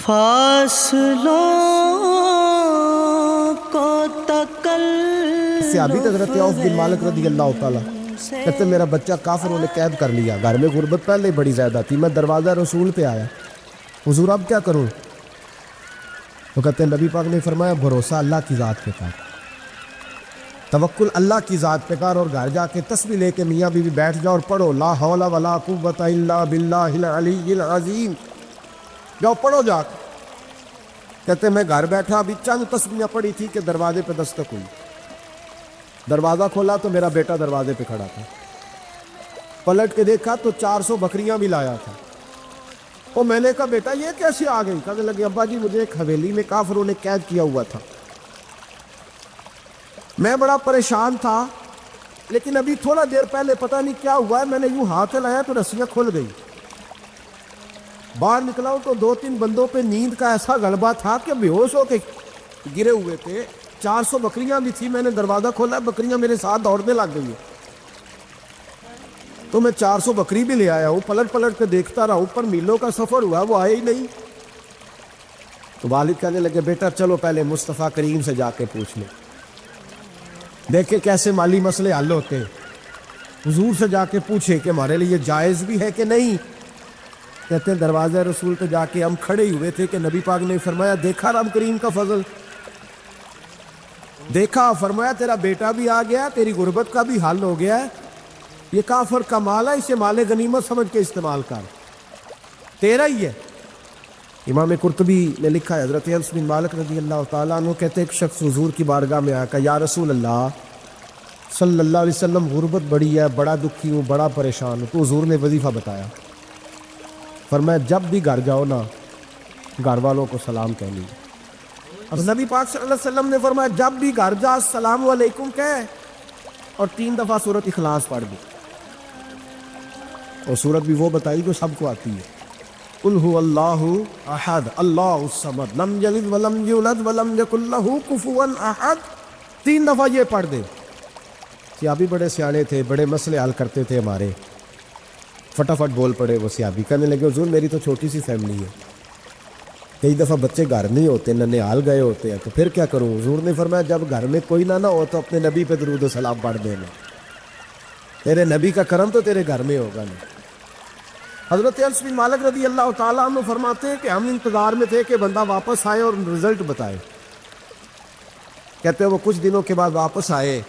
فاصلوں کو صحابی حضرت عوف بن مالک رضی اللہ تعالیٰ کہتے میرا بچہ کافروں نے قید کر لیا، گھر میں غربت پہلے بڑی زیادہ تھی، میں دروازہ رسول پہ آیا، حضور اب کیا کروں؟ تو کہتے ہیں نبی پاک نے فرمایا بھروسہ اللہ کی ذات پہ کر، توکل اللہ کی ذات پہ کر، اور گھر جا کے تسبیح لے کے میاں بیوی بیٹھ جاؤ اور پڑھو لا حول ولا قوت الا باللہ العلی العظیم، جاؤ پڑھو جا کے۔ کہتے میں گھر بیٹھا ابھی چند تسبیحاں پڑھی تھی کہ دروازے پہ دستک ہوئی، دروازہ کھولا تو میرا بیٹا دروازے پہ کھڑا تھا، پلٹ کے دیکھا تو 400 بکریاں بھی لایا تھا۔ اور میں نے کہا بیٹا یہ کیسے آ گئی؟ کہنے لگے ابا جی مجھے ایک حویلی میں کافروں نے قید کیا ہوا تھا، میں بڑا پریشان تھا، لیکن ابھی تھوڑا دیر پہلے پتہ نہیں کیا ہوا ہے، میں نے یوں ہاتھ لایا تو رسیاں کھل گئی، باہر نکلا ہوں تو 2-3 بندوں پہ نیند کا ایسا غلبہ تھا کہ بے ہوش ہو کے گرے ہوئے تھے، 400 بکریاں بھی تھی، میں نے دروازہ کھولا بکریاں میرے ساتھ دوڑنے لگ گئی ہیں، تو میں 400 بکری بھی لے آیا ہوں، پلٹ پلٹ کے دیکھتا رہا ہوں، پر میلوں کا سفر ہوا وہ آئے ہی نہیں۔ تو والد کہنے لگے بیٹا چلو پہلے مصطفیٰ کریم سے جا کے پوچھ لیں، دیکھیں کیسے مالی مسئلے حل ہوتے ہیں، حضور سے جا کے پوچھے کہ ہمارے لیے جائز بھی ہے کہ نہیں۔ کہتے ہیں دروازہ رسول پہ جا کے ہم کھڑے ہوئے تھے کہ نبی پاک نے فرمایا دیکھا رب کریم کا فضل، دیکھا، فرمایا تیرا بیٹا بھی آ گیا، تیری غربت کا بھی حل ہو گیا ہے، یہ کافر کا مال ہے، اسے مال غنیمت سمجھ کے استعمال کر، تیرا ہی ہے۔ امام قرطبی نے لکھا ہے حضرت انس بن مالک رضی اللہ تعالیٰ عنہ کہتے ایک شخص حضور کی بارگاہ میں آیا کہ یا رسول اللہ صلی اللہ علیہ وسلم غربت بڑی ہے، بڑا دکھی ہوں، بڑا پریشان ہوں۔ تو حضور نے وظیفہ بتایا، فرمایا جب بھی گھر جاؤ نا گھر والوں کو سلام کہہ لیجیے۔ اب نبی پاک صلی اللہ علیہ وسلم نے فرمایا جب بھی گھر جا السلام علیکم کہے اور 3 دفعہ سورۃ اخلاص پڑھ دے، اور سورت بھی وہ بتائی جو سب کو آتی ہے، قل هو اللہ احد اللہ الصمد لم یلد ولم یولد ولم یکن لہ کفوا احد، 3 دفعہ یہ پڑھ دے۔ صحابی بڑے سیانے تھے، بڑے مسئلے حل کرتے تھے ہمارے، فٹافٹ بول پڑے وہ صحابی، کہنے لگے حضور میری تو چھوٹی سی فیملی ہے، کئی دفعہ بچے گھر نہیں ہوتے، ننھیال گئے ہوتے ہیں، تو پھر کیا کروں؟ حضور نے فرمایا جب گھر میں کوئی نہ ہو تو اپنے نبی پہ درود و سلام پڑھ دینا، تیرے نبی کا کرم تو تیرے گھر میں ہوگا نہیں۔ حضرت انس بن مالک رضی اللہ تعالیٰ عنہ فرماتے ہیں کہ ہم انتظار میں تھے کہ بندہ واپس آئے اور رزلٹ بتائے، کہتے ہیں وہ کچھ دنوں کے بعد واپس آئے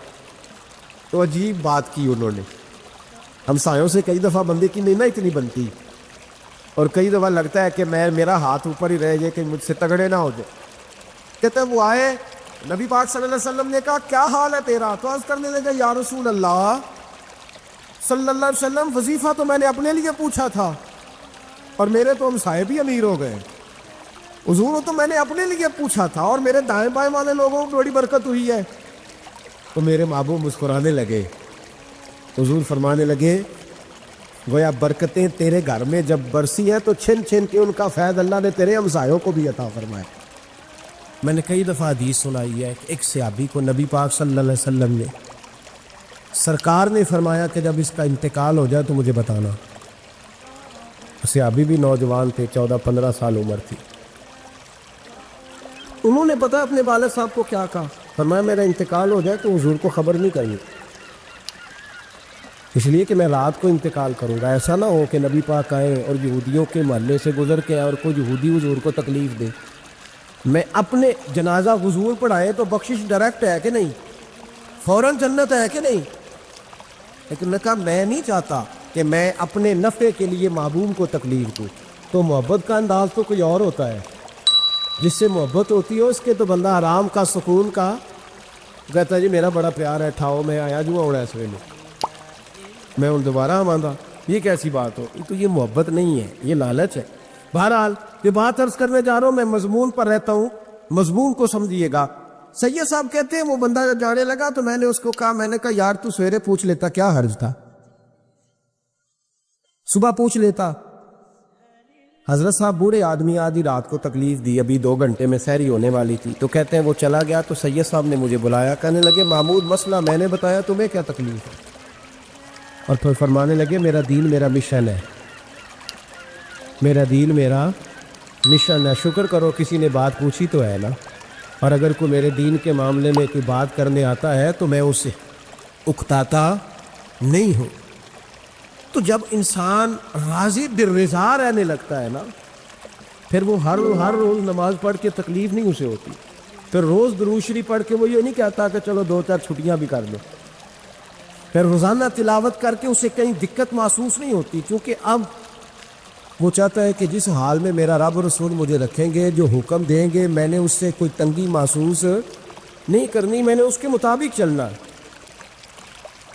تو عجیب بات کی انہوں نے، ہمسایوں سے کئی دفعہ بندے کی نہیں نا اتنی بنتی، اور کئی دفعہ لگتا ہے کہ میرا ہاتھ اوپر ہی رہ جائے کہ مجھ سے تگڑے نہ ہو جائے۔ کہتے ہیں وہ آئے، نبی پاک صلی اللہ علیہ وسلم نے کہا کیا حال ہے تیرا؟ تو عرض کرنے لگے یا رسول اللہ صلی اللہ علیہ وسلم وظیفہ تو میں نے اپنے لیے پوچھا تھا اور میرے تو ہمسائے بھی امیر ہو گئے، حضور تو میں نے اپنے لیے پوچھا تھا اور میرے دائیں بائیں والے لوگوں کو بڑی برکت ہوئی ہے۔ تو میرے محبوب مسکرانے لگے، حضور فرمانے لگے گویا برکتیں تیرے گھر میں جب برسی ہیں تو چھن چھن کے ان کا فیض اللہ نے تیرے ہمسایوں کو بھی عطا فرمایا۔ میں نے کئی دفعہ حدیث سنائی ہے کہ ایک صحابی کو نبی پاک صلی اللہ علیہ وسلم نے سرکار نے فرمایا کہ جب اس کا انتقال ہو جائے تو مجھے بتانا۔ صحابی بھی نوجوان تھے، 14-15 سال عمر تھی، انہوں نے پتہ اپنے والد صاحب کو کیا کہا، فرمایا میرا انتقال ہو جائے تو حضور کو خبر نہیں کرنی، اس لیے کہ میں رات کو انتقال کروں گا، ایسا نہ ہو کہ نبی پاک آئیں اور یہودیوں کے محلے سے گزر کے آئے اور کوئی یہودی حضور کو تکلیف دے، میں اپنے جنازہ حضور پڑھائے تو بخشش ڈائریکٹ ہے کہ نہیں، فوراً جنت ہے کہ نہیں، لیکن نے کہا میں نہیں چاہتا کہ میں اپنے نفع کے لیے محبوب کو تکلیف دوں۔ تو محبت کا انداز تو کوئی اور ہوتا ہے، جس سے محبت ہوتی ہے اس کے تو بندہ آرام کا سکون کا کہتا ہے جی میرا بڑا پیار ہے، ٹھاؤ میں آیا جو ہونا اس ویلے میں ہوں دوبارہ آماندہ، یہ کیسی بات ہو؟ تو یہ محبت نہیں ہے، یہ لالچ ہے۔ بہرحال یہ بات عرض کرنے جا رہا ہوں، میں مضمون پر رہتا ہوں، مضمون کو سمجھیے گا۔ سید صاحب کہتے ہیں وہ بندہ جب جانے لگا تو میں نے اس کو کہا، میں نے کہا یار تو سویرے پوچھ لیتا، کیا حرج تھا، صبح پوچھ لیتا۔ حضرت صاحب بوڑھے آدمی، آدھی رات کو تکلیف دی، ابھی 2 گھنٹے میں سحری ہونے والی تھی، تو کہتے ہیں وہ چلا گیا تو سید صاحب نے مجھے بلایا، کہنے لگے محمود مسئلہ میں نے بتایا، تمہیں کیا تکلیف ہے؟ اور پھر فرمانے لگے میرا دین میرا مشن ہے، میرا دین میرا نشان ہے، شکر کرو کسی نے بات پوچھی تو ہے نا، اور اگر کوئی میرے دین کے معاملے میں کوئی بات کرنے آتا ہے تو میں اسے اکتاتا نہیں ہوں۔ تو جب انسان راضی بالرضا رہنے لگتا ہے نا، پھر وہ ہر روز نماز پڑھ کے تکلیف نہیں اسے ہوتی، پھر روز درود شریف پڑھ کے وہ یہ نہیں کہتا کہ چلو 2-4 چھٹیاں بھی کر لو، پھر روزانہ تلاوت کر کے اسے کہیں دقت محسوس نہیں ہوتی، کیونکہ اب وہ چاہتا ہے کہ جس حال میں میرا رب رسول مجھے رکھیں گے، جو حکم دیں گے میں نے اس سے کوئی تنگی محسوس نہیں کرنی، میں نے اس کے مطابق چلنا۔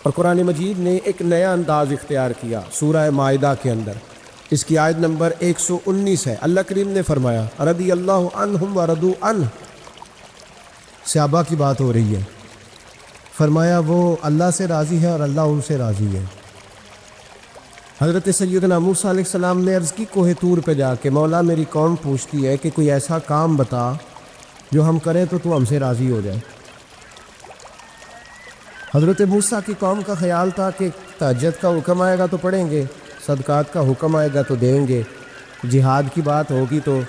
اور قرآن مجید نے ایک نیا انداز اختیار کیا سورہ مائدہ کے اندر، اس کی آیت نمبر 119 ہے۔ اللہ کریم نے فرمایا رضی اللہ عنہم ورضوا عنہ، صحابہ کی بات ہو رہی ہے، فرمایا وہ اللہ سے راضی ہے اور اللہ ان سے راضی ہے۔ حضرت سیدنا موسیٰ علیہ السلام نے عرض کی کوہ طور پہ جا کے، مولا میری قوم پوچھتی ہے کہ کوئی ایسا کام بتا جو ہم کریں تو تو ہم سے راضی ہو جائے۔ حضرت موسیٰ کی قوم کا خیال تھا کہ تہجد کا حکم آئے گا تو پڑھیں گے، صدقات کا حکم آئے گا تو دیں گے، جہاد کی بات ہوگی تو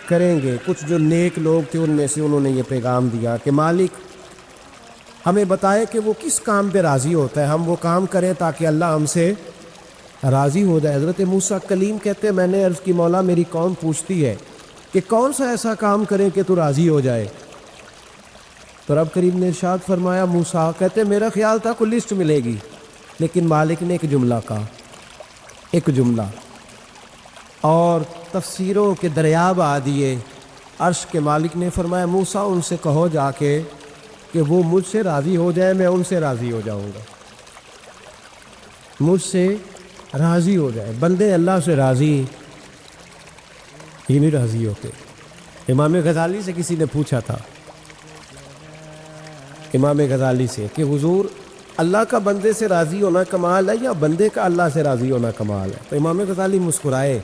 کریں گے۔ کچھ جو نیک لوگ تھے ان میں سے انہوں نے یہ پیغام دیا کہ مالک ہمیں بتائے کہ وہ کس کام پہ راضی ہوتا ہے، ہم وہ کام کریں تاکہ اللہ ہم سے راضی ہو جائے۔ حضرت موسیٰ کلیم کہتے ہیں میں نے عرض کی مولا میری قوم پوچھتی ہے کہ کون سا ایسا کام کریں کہ تو راضی ہو جائے، تو رب کریم نے ارشاد فرمایا موسیٰ کہتے میرا خیال تھا کوئی لسٹ ملے گی، لیکن مالک نے ایک جملہ کہا، ایک جملہ، اور تفسیروں کے دریا بہا دیے۔ عرش کے مالک نے فرمایا موسیٰ ان سے کہو جا کے کہ وہ مجھ سے راضی ہو جائے، میں ان سے راضی ہو جاؤں گا، مجھ سے راضی ہو جائے۔ بندے اللہ سے راضی ہی نہیں راضی ہوتے۔ امام غزالی سے کسی نے پوچھا تھا، امام غزالی سے، کہ حضور اللہ کا بندے سے راضی ہونا کمال ہے یا بندے کا اللہ سے راضی ہونا کمال ہے؟ تو امام غزالی مسکرائے،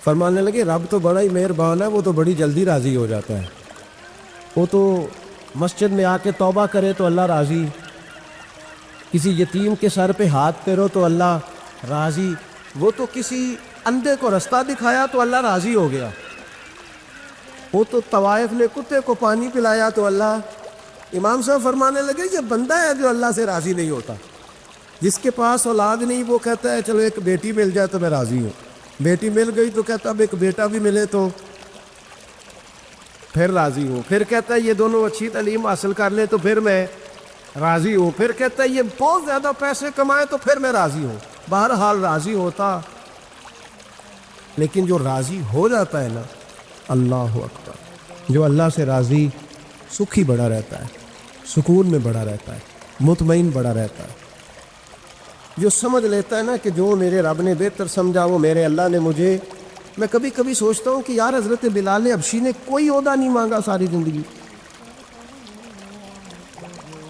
فرمانے لگے رب تو بڑا ہی مہربان ہے، وہ تو بڑی جلدی راضی ہو جاتا ہے، وہ تو مسجد میں آ کے توبہ کرے تو اللہ راضی، کسی یتیم کے سر پہ ہاتھ پھیرو تو اللہ راضی، وہ تو کسی اندھے کو رستہ دکھایا تو اللہ راضی ہو گیا، وہ تو طوائف نے کتے کو پانی پلایا تو اللہ۔ امام صاحب فرمانے لگے یہ بندہ ہے جو اللہ سے راضی نہیں ہوتا، جس کے پاس اولاد نہیں وہ کہتا ہے چلو ایک بیٹی مل جائے تو میں راضی ہوں، بیٹی مل گئی تو کہتا اب ایک بیٹا بھی ملے تو پھر راضی ہوں، پھر کہتا ہے یہ دونوں اچھی تعلیم حاصل کر لیں تو پھر میں راضی ہوں، پھر کہتا ہے یہ بہت زیادہ پیسے کمائے تو پھر میں راضی ہوں۔ بہرحال راضی ہوتا، لیکن جو راضی ہو جاتا ہے نا، اللہ اکبر، جو اللہ سے راضی سکھی بڑا رہتا ہے، سکون میں بڑا رہتا ہے، مطمئن بڑا رہتا ہے، جو سمجھ لیتا ہے نا کہ جو میرے رب نے بہتر سمجھا وہ میرے اللہ نے مجھے۔ میں کبھی کبھی سوچتا ہوں کہ یار حضرت بلال حبشی نے کوئی عہدہ نہیں مانگا ساری زندگی،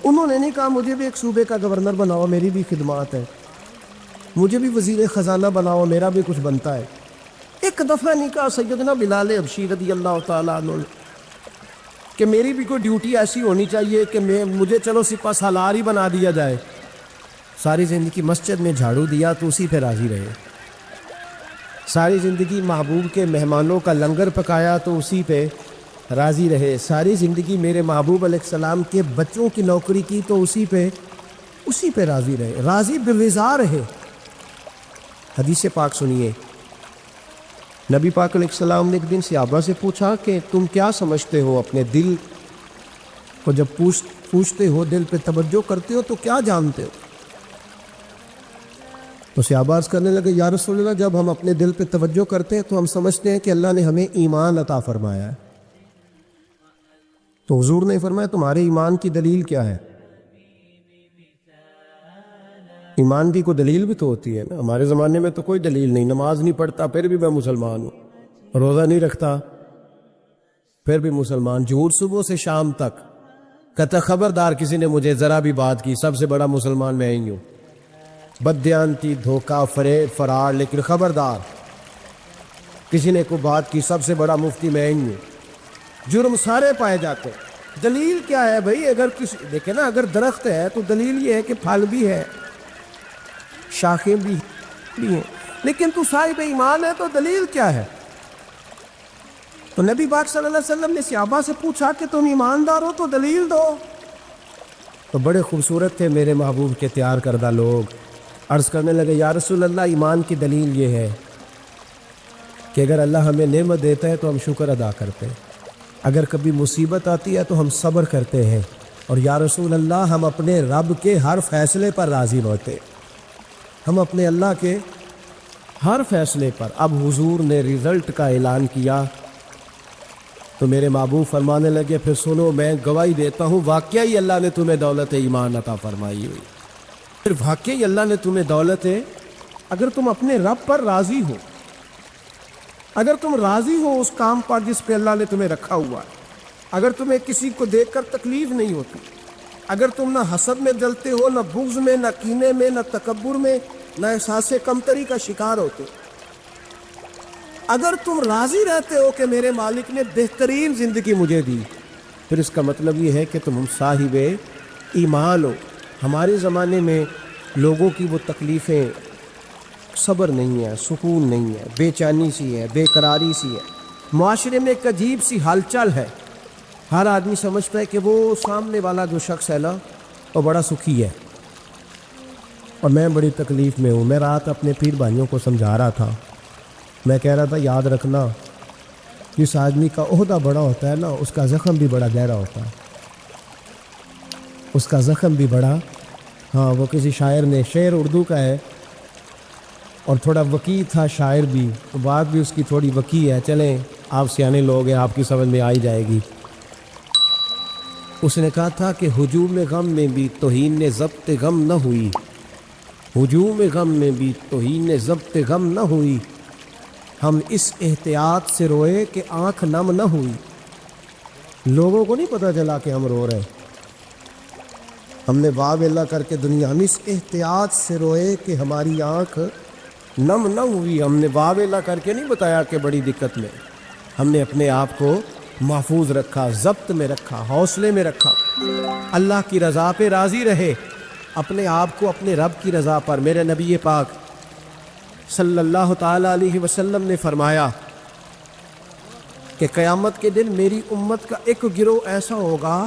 انہوں نے نہیں کہا مجھے بھی ایک صوبے کا گورنر بناؤ میری بھی خدمات ہے، مجھے بھی وزیر خزانہ بناؤ میرا بھی کچھ بنتا ہے۔ ایک دفعہ نہیں کہا سیدنا بلال حبشی رضی اللہ تعالیٰ عنہ کہ میری بھی کوئی ڈیوٹی ایسی ہونی چاہیے کہ مجھے چلو سپہ سالار ہی بنا دیا جائے۔ ساری زندگی مسجد میں جھاڑو دیا تو اسی پہ راضی رہے، ساری زندگی محبوب کے مہمانوں کا لنگر پکایا تو اسی پہ راضی رہے، ساری زندگی میرے محبوب علیہ السلام کے بچوں کی نوکری کی تو اسی پہ راضی رہے، راضی بالرضا رہے۔ حدیث پاک سنیے، نبی پاک علیہ السلام نے ایک دن صحابہ سے پوچھا کہ تم کیا سمجھتے ہو اپنے دل کو، جب پوچھتے ہو دل پہ توجہ کرتے ہو تو کیا جانتے ہو؟ تو صحابہ عرض کرنے لگے یا رسول اللہ جب ہم اپنے دل پہ توجہ کرتے ہیں تو ہم سمجھتے ہیں کہ اللہ نے ہمیں ایمان عطا فرمایا ہے۔ تو حضور نے فرمایا تمہارے ایمان کی دلیل کیا ہے؟ ایمان کی کوئی دلیل بھی تو ہوتی ہے نا، ہمارے زمانے میں تو کوئی دلیل نہیں، نماز نہیں پڑھتا پھر بھی میں مسلمان ہوں، روزہ نہیں رکھتا پھر بھی مسلمان، جھوٹ صبح سے شام تک، کہتا خبردار کسی نے مجھے ذرا بھی بات کی سب سے بڑا مسلمان میں ہی ہوں، بددیانتی، دھوکہ، فریب، فرار، لیکن خبردار کسی نے کوئی بات کی سب سے بڑا مفتی میں ہی ہوں۔ جرم سارے پائے جاتے ہیں، دلیل کیا ہے بھائی؟ اگر کسی دیکھیں نا، اگر درخت ہے تو دلیل یہ ہے کہ پھل بھی ہے، شاخیں بھی ہیں، لیکن تو صاحب ایمان ہے تو دلیل کیا ہے؟ تو نبی پاک صلی اللہ علیہ وسلم نے صحابہ سے پوچھا کہ تم ایماندار ہو تو دلیل دو. تو بڑے خوبصورت تھے میرے محبوب کے تیار کردہ لوگ. عرض کرنے لگے یا رسول اللہ ایمان کی دلیل یہ ہے کہ اگر اللہ ہمیں نعمت دیتا ہے تو ہم شکر ادا کرتے ہیں, اگر کبھی مصیبت آتی ہے تو ہم صبر کرتے ہیں, اور یا رسول اللہ ہم اپنے رب کے ہر فیصلے پر راضی ہوتے, ہم اپنے اللہ کے ہر فیصلے پر. اب حضور نے رزلٹ کا اعلان کیا تو میرے محبوب فرمانے لگے پھر سنو میں گواہی دیتا ہوں واقعی اللہ نے تمہیں دولت ایمان عطا فرمائی ہوئی. پھر واقعی اللہ نے تمہیں دولت ہے, اگر تم اپنے رب پر راضی ہو, اگر تم راضی ہو اس کام پر جس پہ اللہ نے تمہیں رکھا ہوا ہے, اگر تمہیں کسی کو دیکھ کر تکلیف نہیں ہوتی, اگر تم نہ حسد میں جلتے ہو, نہ بغض میں, نہ کینے میں, نہ تکبر میں, نہ احساس کمتری کا شکار ہوتے, اگر تم راضی رہتے ہو کہ میرے مالک نے بہترین زندگی مجھے دی, پھر اس کا مطلب یہ ہے کہ تم صاحب ایمان ہو. ہمارے زمانے میں لوگوں کی وہ تکلیفیں صبر نہیں ہے, سکون نہیں ہے, بے چینی سی ہے, بے قراری سی ہے, معاشرے میں ایک عجیب سی ہلچل ہے. ہر آدمی سمجھتا ہے کہ وہ سامنے والا جو شخص ہے نا وہ بڑا سکھی ہے اور میں بڑی تکلیف میں ہوں. میں رات اپنے پیر بھائیوں کو سمجھا رہا تھا, میں کہہ رہا تھا یاد رکھنا جس آدمی کا عہدہ بڑا ہوتا ہے نا اس کا زخم بھی بڑا گہرا ہوتا ہے, اس کا زخم بھی بڑا. ہاں وہ کسی شاعر نے, شعر اردو کا ہے اور تھوڑا وکیع تھا شاعر بھی, بات بھی اس کی تھوڑی وکیع ہے, چلیں آپ سیانے لوگ ہیں آپ کی سمجھ میں آئی جائے گی. اس نے کہا تھا کہ ہجوم غم میں بھی توہین ضبط غم نہ ہوئی, ہجوم غم میں بھی توہین ضبط غم نہ ہوئی, ہم اس احتیاط سے روئے کہ آنکھ نم نہ ہوئی. لوگوں کو نہیں پتہ چلا کہ ہم رو رہے ہیں, ہم نے واہ اللہ کر کے دنیا ہم اس احتیاط سے روئے کہ ہماری آنکھ نم نہ ہوئی. ہم نے واہ اللہ کر کے نہیں بتایا کہ بڑی دقت میں, ہم نے اپنے آپ کو محفوظ رکھا, ضبط میں رکھا, حوصلے میں رکھا, اللہ کی رضا پہ راضی رہے, اپنے آپ کو اپنے رب کی رضا پر. میرے نبی پاک صلی اللہ تعالی علیہ وسلم نے فرمایا کہ قیامت کے دن میری امت کا ایک گروہ ایسا ہوگا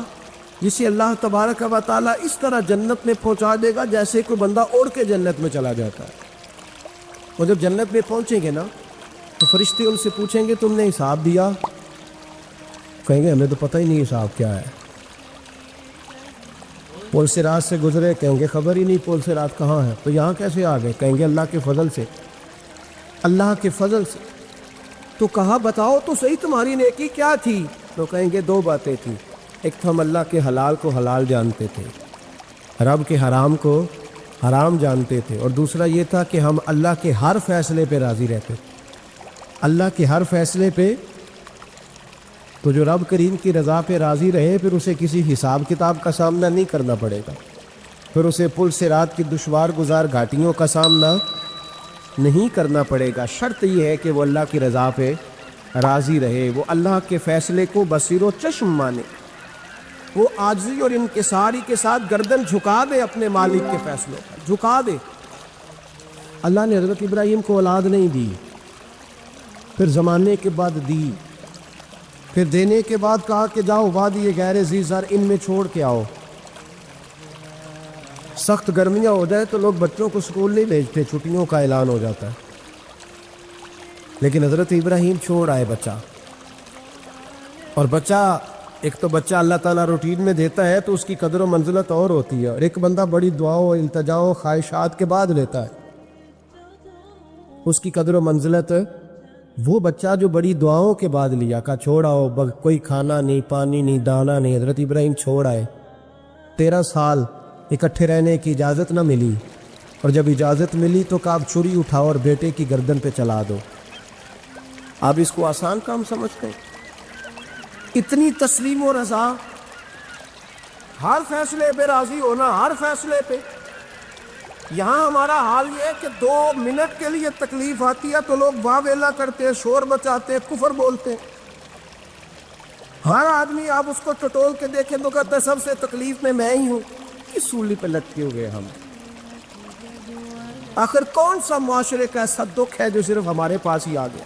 جسے اللہ تبارک و تعالیٰ اس طرح جنت میں پہنچا دے گا جیسے کوئی بندہ اڑ کے جنت میں چلا جاتا ہے. وہ جب جنت میں پہنچیں گے نا تو فرشتے ان سے پوچھیں گے تم نے حساب دیا؟ کہیں گے ہمیں تو پتہ ہی نہیں حساب کیا ہے. پل صراط سے گزرے, کہیں گے خبر ہی نہیں پل صراط کہاں ہے, تو یہاں کیسے آ گئے؟ کہیں گے اللہ کے فضل سے, اللہ کے فضل سے. تو کہا بتاؤ تو صحیح تمہاری نیکی کیا تھی؟ تو کہیں گے دو باتیں تھیں, ایک تو ہم اللہ کے حلال کو حلال جانتے تھے, رب کے حرام کو حرام جانتے تھے, اور دوسرا یہ تھا کہ ہم اللہ کے ہر فیصلے پہ راضی رہتے تھے, اللہ کے ہر فیصلے پہ. تو جو رب کریم کی رضا پہ راضی رہے پھر اسے کسی حساب کتاب کا سامنا نہیں کرنا پڑے گا, پھر اسے پل صراط کی دشوار گزار گھاٹیوں کا سامنا نہیں کرنا پڑے گا. شرط یہ ہے کہ وہ اللہ کی رضا پہ راضی رہے, وہ اللہ کے فیصلے کو بصیر و چشم مانے, وہ عاجزی اور انکساری کے ساتھ گردن جھکا دے اپنے مالک کے فیصلوں پر, جھکا دے. اللہ نے حضرت ابراہیم کو اولاد نہیں دی, پھر زمانے کے بعد دی, پھر دینے کے بعد کہا کہ جاؤ وادی غیر ذی زر ان میں چھوڑ کے آؤ. سخت گرمیاں ہو جائے تو لوگ بچوں کو اسکول نہیں بھیجتے, چھٹیوں کا اعلان ہو جاتا ہے, لیکن حضرت ابراہیم چھوڑ آئے بچہ. اور بچہ, ایک تو بچہ اللہ تعالیٰ روٹین میں دیتا ہے تو اس کی قدر و منزلت اور ہوتی ہے, اور ایک بندہ بڑی دعاؤں التجاؤں خواہشات کے بعد لیتا ہے, اس کی قدر و منزلت. وہ بچہ جو بڑی دعاؤں کے بعد لیا, کہا چھوڑ آؤ, کوئی کھانا نہیں, پانی نہیں, دانا نہیں. حضرت ابراہیم چھوڑ آئے, 13 سال اکٹھے رہنے کی اجازت نہ ملی, اور جب اجازت ملی تو کہا اب چھری اٹھاؤ اور بیٹے کی گردن پہ چلا دو. آپ اس کو آسان کام سمجھتے ہیں؟ اتنی تسلیم و رضا, ہر فیصلے پہ راضی ہونا, ہر فیصلے پہ. یہاں ہمارا حال یہ ہے کہ 2 منٹ کے لیے تکلیف آتی ہے تو لوگ واہ ویلا کرتے ہیں, شور بچاتے ہیں, کفر بولتے ہیں. ہر آدمی آپ اس کو ٹٹول کے دیکھیں تو کہتا ہے سب سے تکلیف میں ہی ہوں. کس سولی پہ لٹکے ہوئے ہم؟ آخر کون سا معاشرے کا ایسا دکھ ہے جو صرف ہمارے پاس ہی آ گیا؟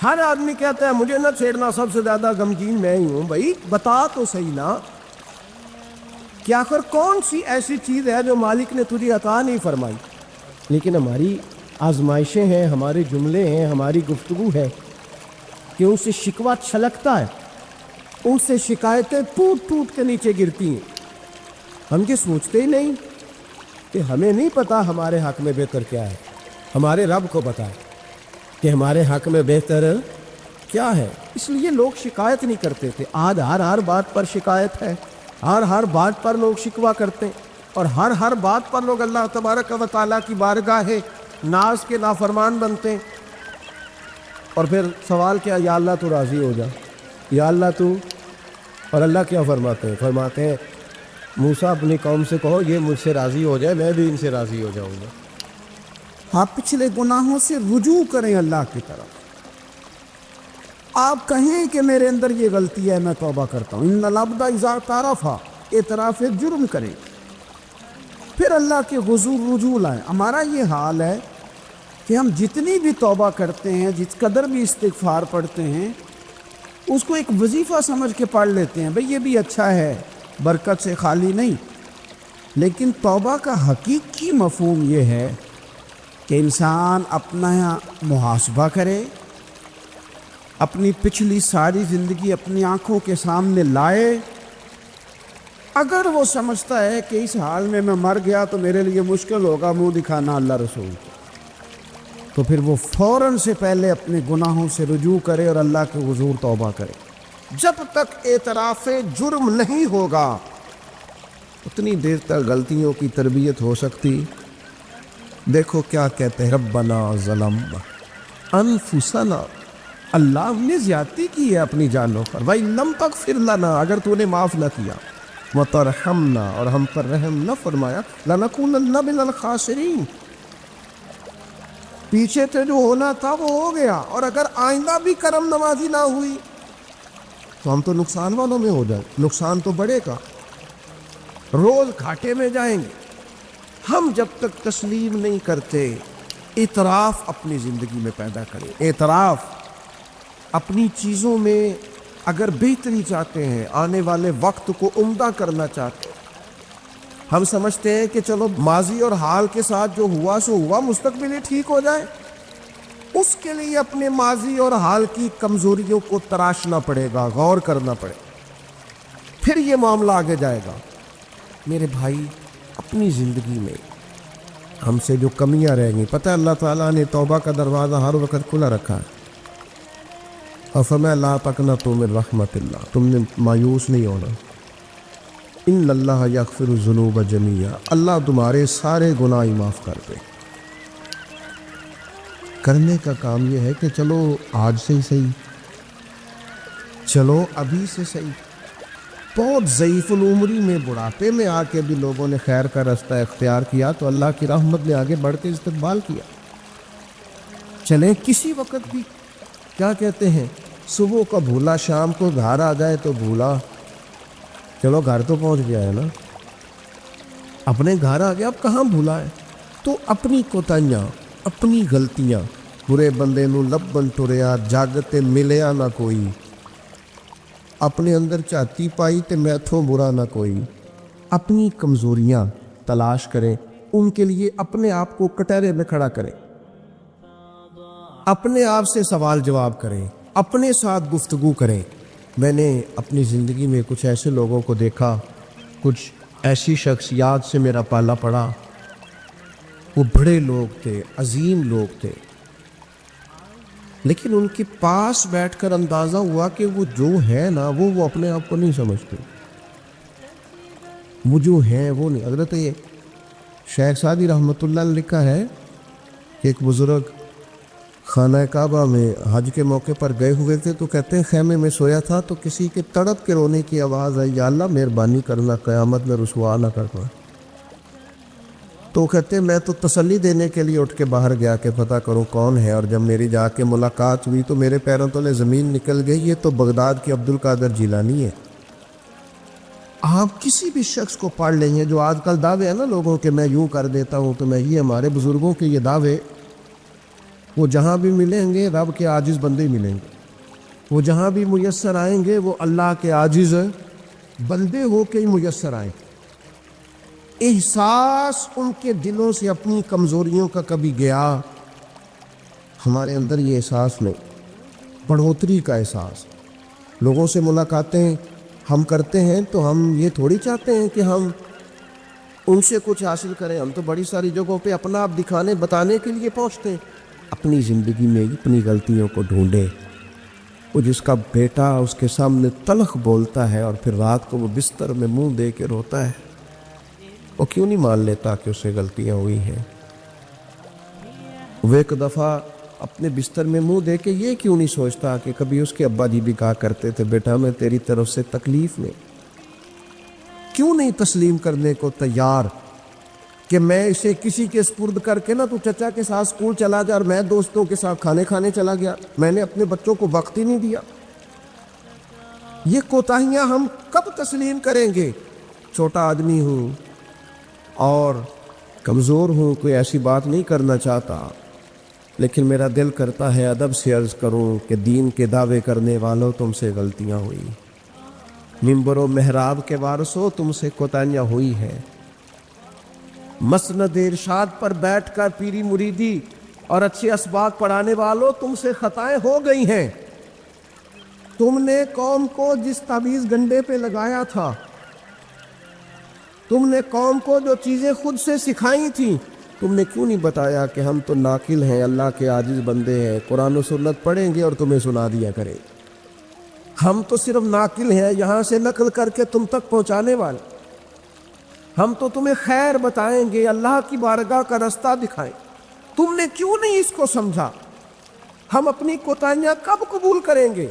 ہر آدمی کہتا ہے مجھے نہ چھیڑنا، سب سے زیادہ غمگین میں ہی ہوں۔ بھائی بتا تو صحیح نا کہ آخر کون سی ایسی چیز ہے جو مالک نے تجھے عطا نہیں فرمائی؟ لیکن ہماری آزمائشیں ہیں، ہمارے جملے ہیں، ہماری گفتگو ہے کہ ان سے شکوہ چھلکتا ہے، ان سے شکایتیں ٹوٹ ٹوٹ کے نیچے گرتی ہیں۔ ہم یہ سوچتے ہی نہیں کہ ہمیں نہیں پتا ہمارے حق میں بہتر کیا ہے، ہمارے رب کو پتا ہے کہ ہمارے حق میں بہتر کیا ہے۔ اس لیے لوگ شکایت نہیں کرتے تھے۔ آج ہر بات پر شکایت ہے، ہر بات پر لوگ شکوہ کرتے ہیں، اور ہر بات پر لوگ اللہ تبارک و تعالیٰ کی بارگاہ ناز کے نافرمان بنتے ہیں۔ اور پھر سوال کیا، یا اللہ تو راضی ہو جا، یا اللہ تو، اور اللہ کیا فرماتے ہیں موسیٰ اپنی قوم سے کہو یہ مجھ سے راضی ہو جائے، میں بھی ان سے راضی ہو جاؤں گا۔ آپ پچھلے گناہوں سے رجوع کریں اللہ کی طرف، آپ کہیں کہ میرے اندر یہ غلطی ہے، میں توبہ کرتا ہوں۔ ان العبد اذا اعترف، اعتراف جرم کریں، پھر اللہ کے حضور رجوع لائیں۔ ہمارا یہ حال ہے کہ ہم جتنی بھی توبہ کرتے ہیں، جس قدر بھی استغفار پڑھتے ہیں، اس کو ایک وظیفہ سمجھ کے پڑھ لیتے ہیں، بھئی یہ بھی اچھا ہے، برکت سے خالی نہیں۔ لیکن توبہ کا حقیقی مفہوم یہ ہے کہ انسان اپنا محاسبہ کرے، اپنی پچھلی ساری زندگی اپنی آنکھوں کے سامنے لائے۔ اگر وہ سمجھتا ہے کہ اس حال میں مر گیا تو میرے لیے مشکل ہوگا منہ دکھانا اللہ رسول کو، تو پھر وہ فوراً سے پہلے اپنے گناہوں سے رجوع کرے اور اللہ کے حضور توبہ کرے۔ جب تک اعتراف جرم نہیں ہوگا اتنی دیر تک غلطیوں کی تربیت ہو سکتی۔ دیکھو کیا کہتے ہیں، ربنا ظلمنا انفسنا، اللہ ہم نے زیادتی کی ہے اپنی جانوں پر، بھائی لم تغفر لنا، اگر تو نے معاف نہ کیا، وترحمنا، اور ہم پر رحم نہ فرمایا، لنکونن من الخاسرین، پیچھے سے جو ہونا تھا وہ ہو گیا، اور اگر آئندہ بھی کرم نوازی نہ ہوئی تو ہم تو نقصان والوں میں ہو جائیں، نقصان تو بڑھے گا، روز گھاٹے میں جائیں گے۔ ہم جب تک تسلیم نہیں کرتے، اعتراف اپنی زندگی میں پیدا کریں، اعتراف اپنی چیزوں میں اگر بہتری چاہتے ہیں، آنے والے وقت کو عمدہ کرنا چاہتے ہیں۔ ہم سمجھتے ہیں کہ چلو ماضی اور حال کے ساتھ جو ہوا سو ہوا، مستقبل ہی ٹھیک ہو جائے، اس کے لیے اپنے ماضی اور حال کی کمزوریوں کو تراشنا پڑے گا، غور کرنا پڑے گا، پھر یہ معاملہ آگے جائے گا۔ میرے بھائی، اپنی زندگی میں ہم سے جو کمیاں رہ گئی، پتہ ہے اللہ تعالیٰ نے توبہ کا دروازہ ہر وقت کھلا رکھا ہے، اور فرمایا لا تقنطوا من رحمت اللہ، تم نے مایوس نہیں ہونا، ان اللہ یغفر الذنوب جمیعا، اللہ تمہارے سارے گناہ معاف کر دے۔ کرنے کا کام یہ ہے کہ چلو آج سے ہی صحیح، چلو ابھی سے صحیح۔ بہت ضعیف العمری میں، بڑھاپے میں آ کے بھی لوگوں نے خیر کا رستہ اختیار کیا تو اللہ کی رحمت نے آگے بڑھ کے استقبال کیا۔ چلیں کسی وقت بھی، کیا کہتے ہیں، صبح کا بھولا شام کو گھر آ جائے تو بھولا، چلو گھر تو پہنچ گیا ہے نا، اپنے گھر آ گیا، اب کہاں بھولا ہے؟ تو اپنی کوتاہیاں، اپنی غلطیاں، برے بندے نو لبن ٹریا جگ ملیا نہ کوئی، اپنے اندر چاتی پائی تے میتھوں برا نہ کوئی، اپنی کمزوریاں تلاش کریں، ان کے لیے اپنے آپ کو کٹہرے میں کھڑا کریں، اپنے آپ سے سوال جواب کریں، اپنے ساتھ گفتگو کریں۔ میں نے اپنی زندگی میں کچھ ایسے لوگوں کو دیکھا، کچھ ایسی شخصیات سے میرا پالا پڑا، وہ بڑے لوگ تھے، عظیم لوگ تھے، لیکن ان کے پاس بیٹھ کر اندازہ ہوا کہ وہ جو ہے نا وہ اپنے آپ کو نہیں سمجھتے، وہ جو ہیں وہ نہیں۔ حضرت شیخ سعدی رحمۃ اللہ نے لکھا ہے کہ ایک بزرگ خانہ کعبہ میں حج کے موقع پر گئے ہوئے تھے، تو کہتے ہیں خیمے میں سویا تھا تو کسی کے تڑپ کے رونے کی آواز آئی، یا اللہ مہربانی کرنا قیامت میں رسوا نہ کر پائے۔ تو کہتے ہیں میں تو تسلی دینے کے لیے اٹھ کے باہر گیا کہ پتہ کروں کون ہے، اور جب میری جا کے ملاقات ہوئی تو میرے پیروں تلے زمین نکل گئی، یہ تو بغداد کے عبد القادر جیلانی ہے۔ آپ کسی بھی شخص کو پڑھ لیں گے، جو آج کل دعوے ہیں نا لوگوں کے، میں یوں کر دیتا ہوں تو میں، یہ ہمارے بزرگوں کے یہ دعوے وہ جہاں بھی ملیں گے رب کے عاجز بندے ملیں گے، وہ جہاں بھی میسر آئیں گے وہ اللہ کے عاجز بندے ہو کے ہی میسر آئیں۔ احساس ان کے دلوں سے اپنی کمزوریوں کا کبھی گیا؟ ہمارے اندر یہ احساس نہیں، بڑھوتری کا احساس۔ لوگوں سے ملاقاتیں ہم کرتے ہیں تو ہم یہ تھوڑی چاہتے ہیں کہ ہم ان سے کچھ حاصل کریں، ہم تو بڑی ساری جگہوں پہ اپنا آپ دکھانے بتانے کے لیے پہنچتے ہیں۔ اپنی زندگی میں اپنی غلطیوں کو ڈھونڈے۔ وہ جس کا بیٹا اس کے سامنے تلخ بولتا ہے اور پھر رات کو وہ بستر میں منہ دے کے روتا ہے، وہ کیوں نہیں مان لیتا کہ اس سے غلطیاں ہوئی ہیں؟ وہ ایک دفعہ اپنے بستر میں منہ دے کے یہ کیوں نہیں سوچتا کہ کبھی اس کے ابا جی بھی کہا کرتے تھے بیٹا میں تیری طرف سے تکلیف میں؟ کیوں نہیں تسلیم کرنے کو تیار کہ میں اسے کسی کے سپرد کر کے نا تو چچا کے ساتھ اسکول چلا جا اور میں دوستوں کے ساتھ کھانے کھانے چلا گیا، میں نے اپنے بچوں کو وقت ہی نہیں دیا۔ یہ کوتاہیاں ہم کب تسلیم کریں گے؟ چھوٹا آدمی ہوں اور کمزور ہوں، کوئی ایسی بات نہیں کرنا چاہتا، لیکن میرا دل کرتا ہے ادب سے عرض کروں کہ دین کے دعوے کرنے والوں تم سے غلطیاں ہوئی، منبر و محراب کے وارثوں تم سے کوتاہیاں ہوئی ہیں، مسند ارشاد پر بیٹھ کر پیری مریدی اور اچھے اسباق پڑھانے والوں تم سے خطائیں ہو گئی ہیں۔ تم نے قوم کو جس تعویذ گنڈے پہ لگایا تھا، تم نے قوم کو جو چیزیں خود سے سکھائی تھیں، تم نے کیوں نہیں بتایا کہ ہم تو ناقل ہیں، اللہ کے عاجز بندے ہیں، قرآن و سنت پڑھیں گے اور تمہیں سنا دیا کریں، ہم تو صرف ناقل ہیں، یہاں سے نقل کر کے تم تک پہنچانے والے، ہم تو تمہیں خیر بتائیں گے، اللہ کی بارگاہ کا رستہ دکھائیں۔ تم نے کیوں نہیں اس کو سمجھا؟ ہم اپنی کوتاہیاں کب قبول کریں گے؟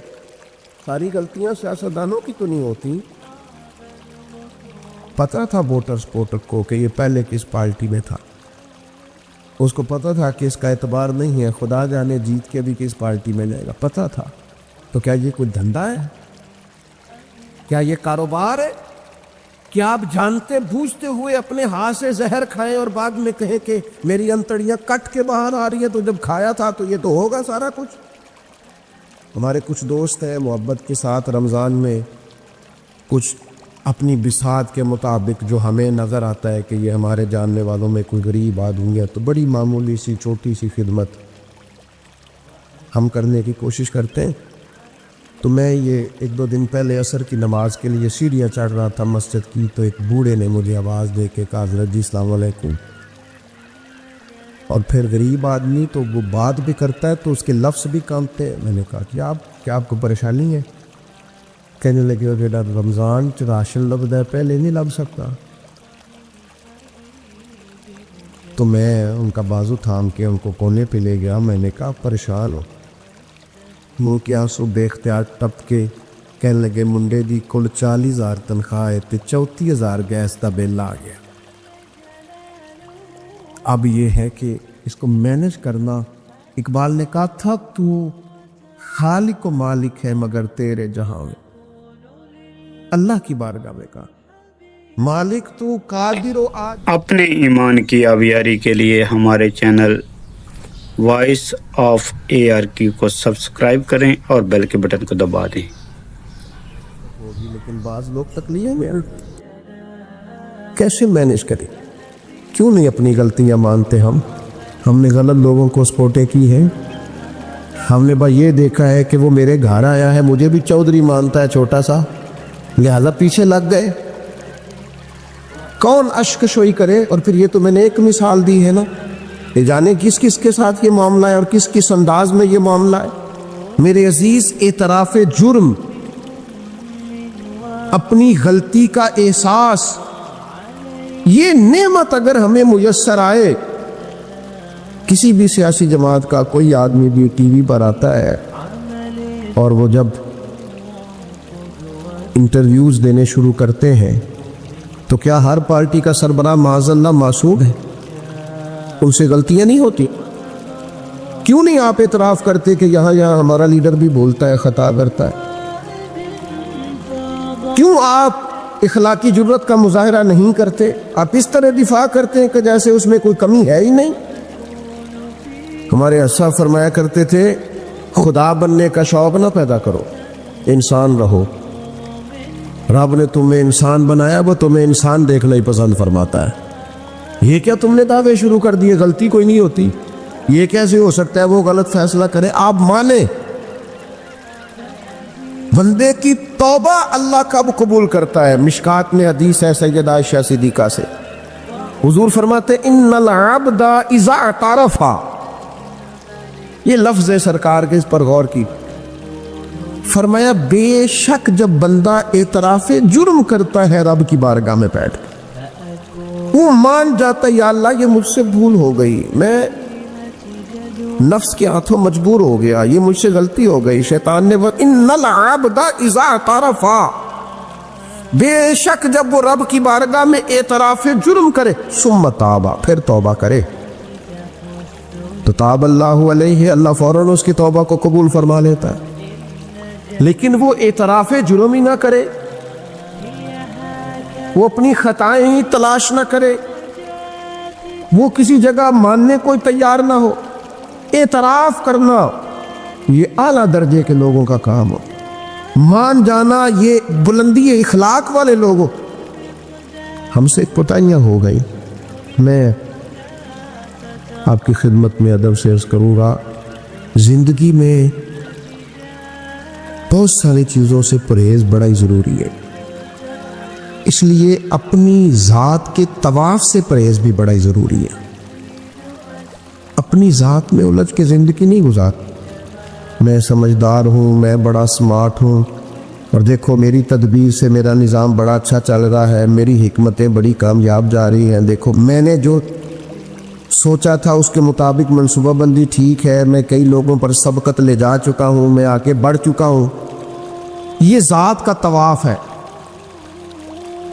ساری غلطیاں سیاستدانوں کی تو نہیں ہوتی۔ پتہ تھا ووٹرز کو کہ یہ پہلے کس پارٹی میں تھا، اس کو پتہ تھا کہ اس کا اعتبار نہیں ہے، خدا جانے جیت کے بھی کس پارٹی میں جائے گا، پتہ تھا۔ تو کیا یہ کوئی دھندا ہے؟ کیا یہ کاروبار ہے؟ کیا آپ جانتے بوجھتے ہوئے اپنے ہاتھ سے زہر کھائیں اور بعد میں کہیں کہ میری انتڑیاں کٹ کے باہر آ رہی ہے، تو جب کھایا تھا تو یہ تو ہوگا سارا کچھ؟ ہمارے کچھ دوست ہیں محبت کے ساتھ رمضان میں کچھ اپنی بساط کے مطابق جو ہمیں نظر آتا ہے کہ یہ ہمارے جاننے والوں میں کوئی غریب آدمی ہے تو بڑی معمولی سی چھوٹی سی خدمت ہم کرنے کی کوشش کرتے ہیں۔ تو میں یہ ایک دو دن پہلے عصر کی نماز کے لیے سیڑھیاں چڑھ رہا تھا مسجد کی، تو ایک بوڑھے نے مجھے آواز دے کے کہا حضرت جی السلام علیکم، اور پھر غریب آدمی تو وہ بات بھی کرتا ہے تو اس کے لفظ بھی کانپتے ہیں۔ میں نے کہا کہ کیا آپ کو پریشانی ہے؟ کہنے لگے بیٹا رمضان چ راشن لبدا ہے، پہلے نہیں لب سکتا۔ تو میں ان کا بازو تھام کے ان کو کونے پہ لے گیا، میں نے کہا پریشان ہو، منہ کے آنسو بے اختیار ٹپ کے کہنے لگے منڈے دی کل 40,000 تنخواہ ہے تے 34,000 گیس کا بل آ گیا، اب یہ ہے کہ اس کو مینج کرنا۔ اقبال نے کہا تھا تو خالق و مالک ہے مگر تیرے جہاں میں، اللہ کی بارگاہ میں کہا مالک تو قادر و اپنے ایمان کی آبیاری کے لیے ہمارے چینل وائس آف ARQ کو سبسکرائب کریں اور بیل کے بٹن کو دبا دیں۔ ہوگی، لیکن بعض لوگ تکلیف میں کیسے مینج کریں؟ کیوں نہیں اپنی غلطیاں مانتے؟ ہم نے غلط لوگوں کو سپورٹیں کی ہیں، ہم نے بھائی یہ دیکھا ہے کہ وہ میرے گھر آیا ہے، مجھے بھی چودھری مانتا ہے چھوٹا سا، لہذا پیچھے لگ گئے۔ کون اشک شوئی کرے؟ اور پھر یہ تو میں نے ایک مثال دی ہے نا، یہ جانے کس کس کے ساتھ یہ معاملہ ہے اور کس کس انداز میں یہ معاملہ ہے۔ میرے عزیز، اعتراف جرم، اپنی غلطی کا احساس، یہ نعمت اگر ہمیں میسر آئے، کسی بھی سیاسی جماعت کا کوئی آدمی بھی ٹی وی پر آتا ہے اور وہ جب انٹرویوز دینے شروع کرتے ہیں تو کیا ہر پارٹی کا سربراہ معاذ اللہ معصوم ہے؟ ان سے غلطیاں نہیں ہوتی؟ کیوں نہیں آپ اعتراف کرتے کہ یہاں ہمارا لیڈر بھی بولتا ہے، خطا کرتا ہے؟ کیوں آپ اخلاقی جرت کا مظاہرہ نہیں کرتے؟ آپ اس طرح دفاع کرتے ہیں کہ جیسے اس میں کوئی کمی ہے ہی نہیں۔ ہمارے اسا فرمایا کرتے تھے خدا بننے کا شوق نہ پیدا کرو، انسان رہو۔ رب نے تمہیں انسان بنایا، وہ تمہیں انسان دیکھنا ہی پسند فرماتا ہے۔ یہ کیا تم نے دعوے شروع کر دیے؟ غلطی کوئی نہیں ہوتی، یہ کیسے ہو سکتا ہے وہ غلط فیصلہ کرے؟ آپ مانیں، بندے کی توبہ اللہ کب قبول کرتا ہے؟ مشکات میں حدیث ہے سیدہ عائشہ صدیقہ سے، حضور فرماتے ان العبد اذا اعترف، یہ لفظ ہے سرکار کے، اس پر غور کی، فرمایا بے شک جب بندہ اعتراف جرم کرتا ہے رب کی بارگاہ میں بیٹھ کے، وہ مان جاتا ہے یا اللہ یہ مجھ سے بھول ہو گئی، میں نفس کے ہاتھوں مجبور ہو گیا، یہ مجھ سے غلطی ہو گئی، شیطان نے ان العبد اذا اعترف، بے شک جب وہ رب کی بارگاہ میں اعتراف جرم کرے، ثم تاب، پھر توبہ کرے، تو تاب اللہ علیہ، اللہ فوراً اس کی توبہ کو قبول فرما لیتا ہے۔ لیکن وہ اعتراف جرم ہی نہ کرے، وہ اپنی خطائیں ہی تلاش نہ کرے، وہ کسی جگہ ماننے کو تیار نہ ہو۔ اعتراف کرنا یہ اعلیٰ درجے کے لوگوں کا کام ہو، مان جانا یہ بلندی اخلاق والے لوگوں۔ ہم سے کوتاہیاں ہو گئی، میں آپ کی خدمت میں ادب سے عرض کروں گا، زندگی میں بہت ساری چیزوں سے پرہیز بڑا ہی ضروری ہے، اس لیے اپنی ذات کے طواف سے پرہیز بھی بڑا ہی ضروری ہے۔ اپنی ذات میں الجھ کے زندگی نہیں گزار، میں سمجھدار ہوں، میں بڑا سمارٹ ہوں، اور دیکھو میری تدبیر سے میرا نظام بڑا اچھا چل رہا ہے، میری حکمتیں بڑی کامیاب جا رہی ہیں، دیکھو میں نے جو سوچا تھا اس کے مطابق منصوبہ بندی ٹھیک ہے، میں کئی لوگوں پر سبقت لے جا چکا ہوں، میں آگے بڑھ چکا ہوں۔ یہ ذات کا طواف ہے،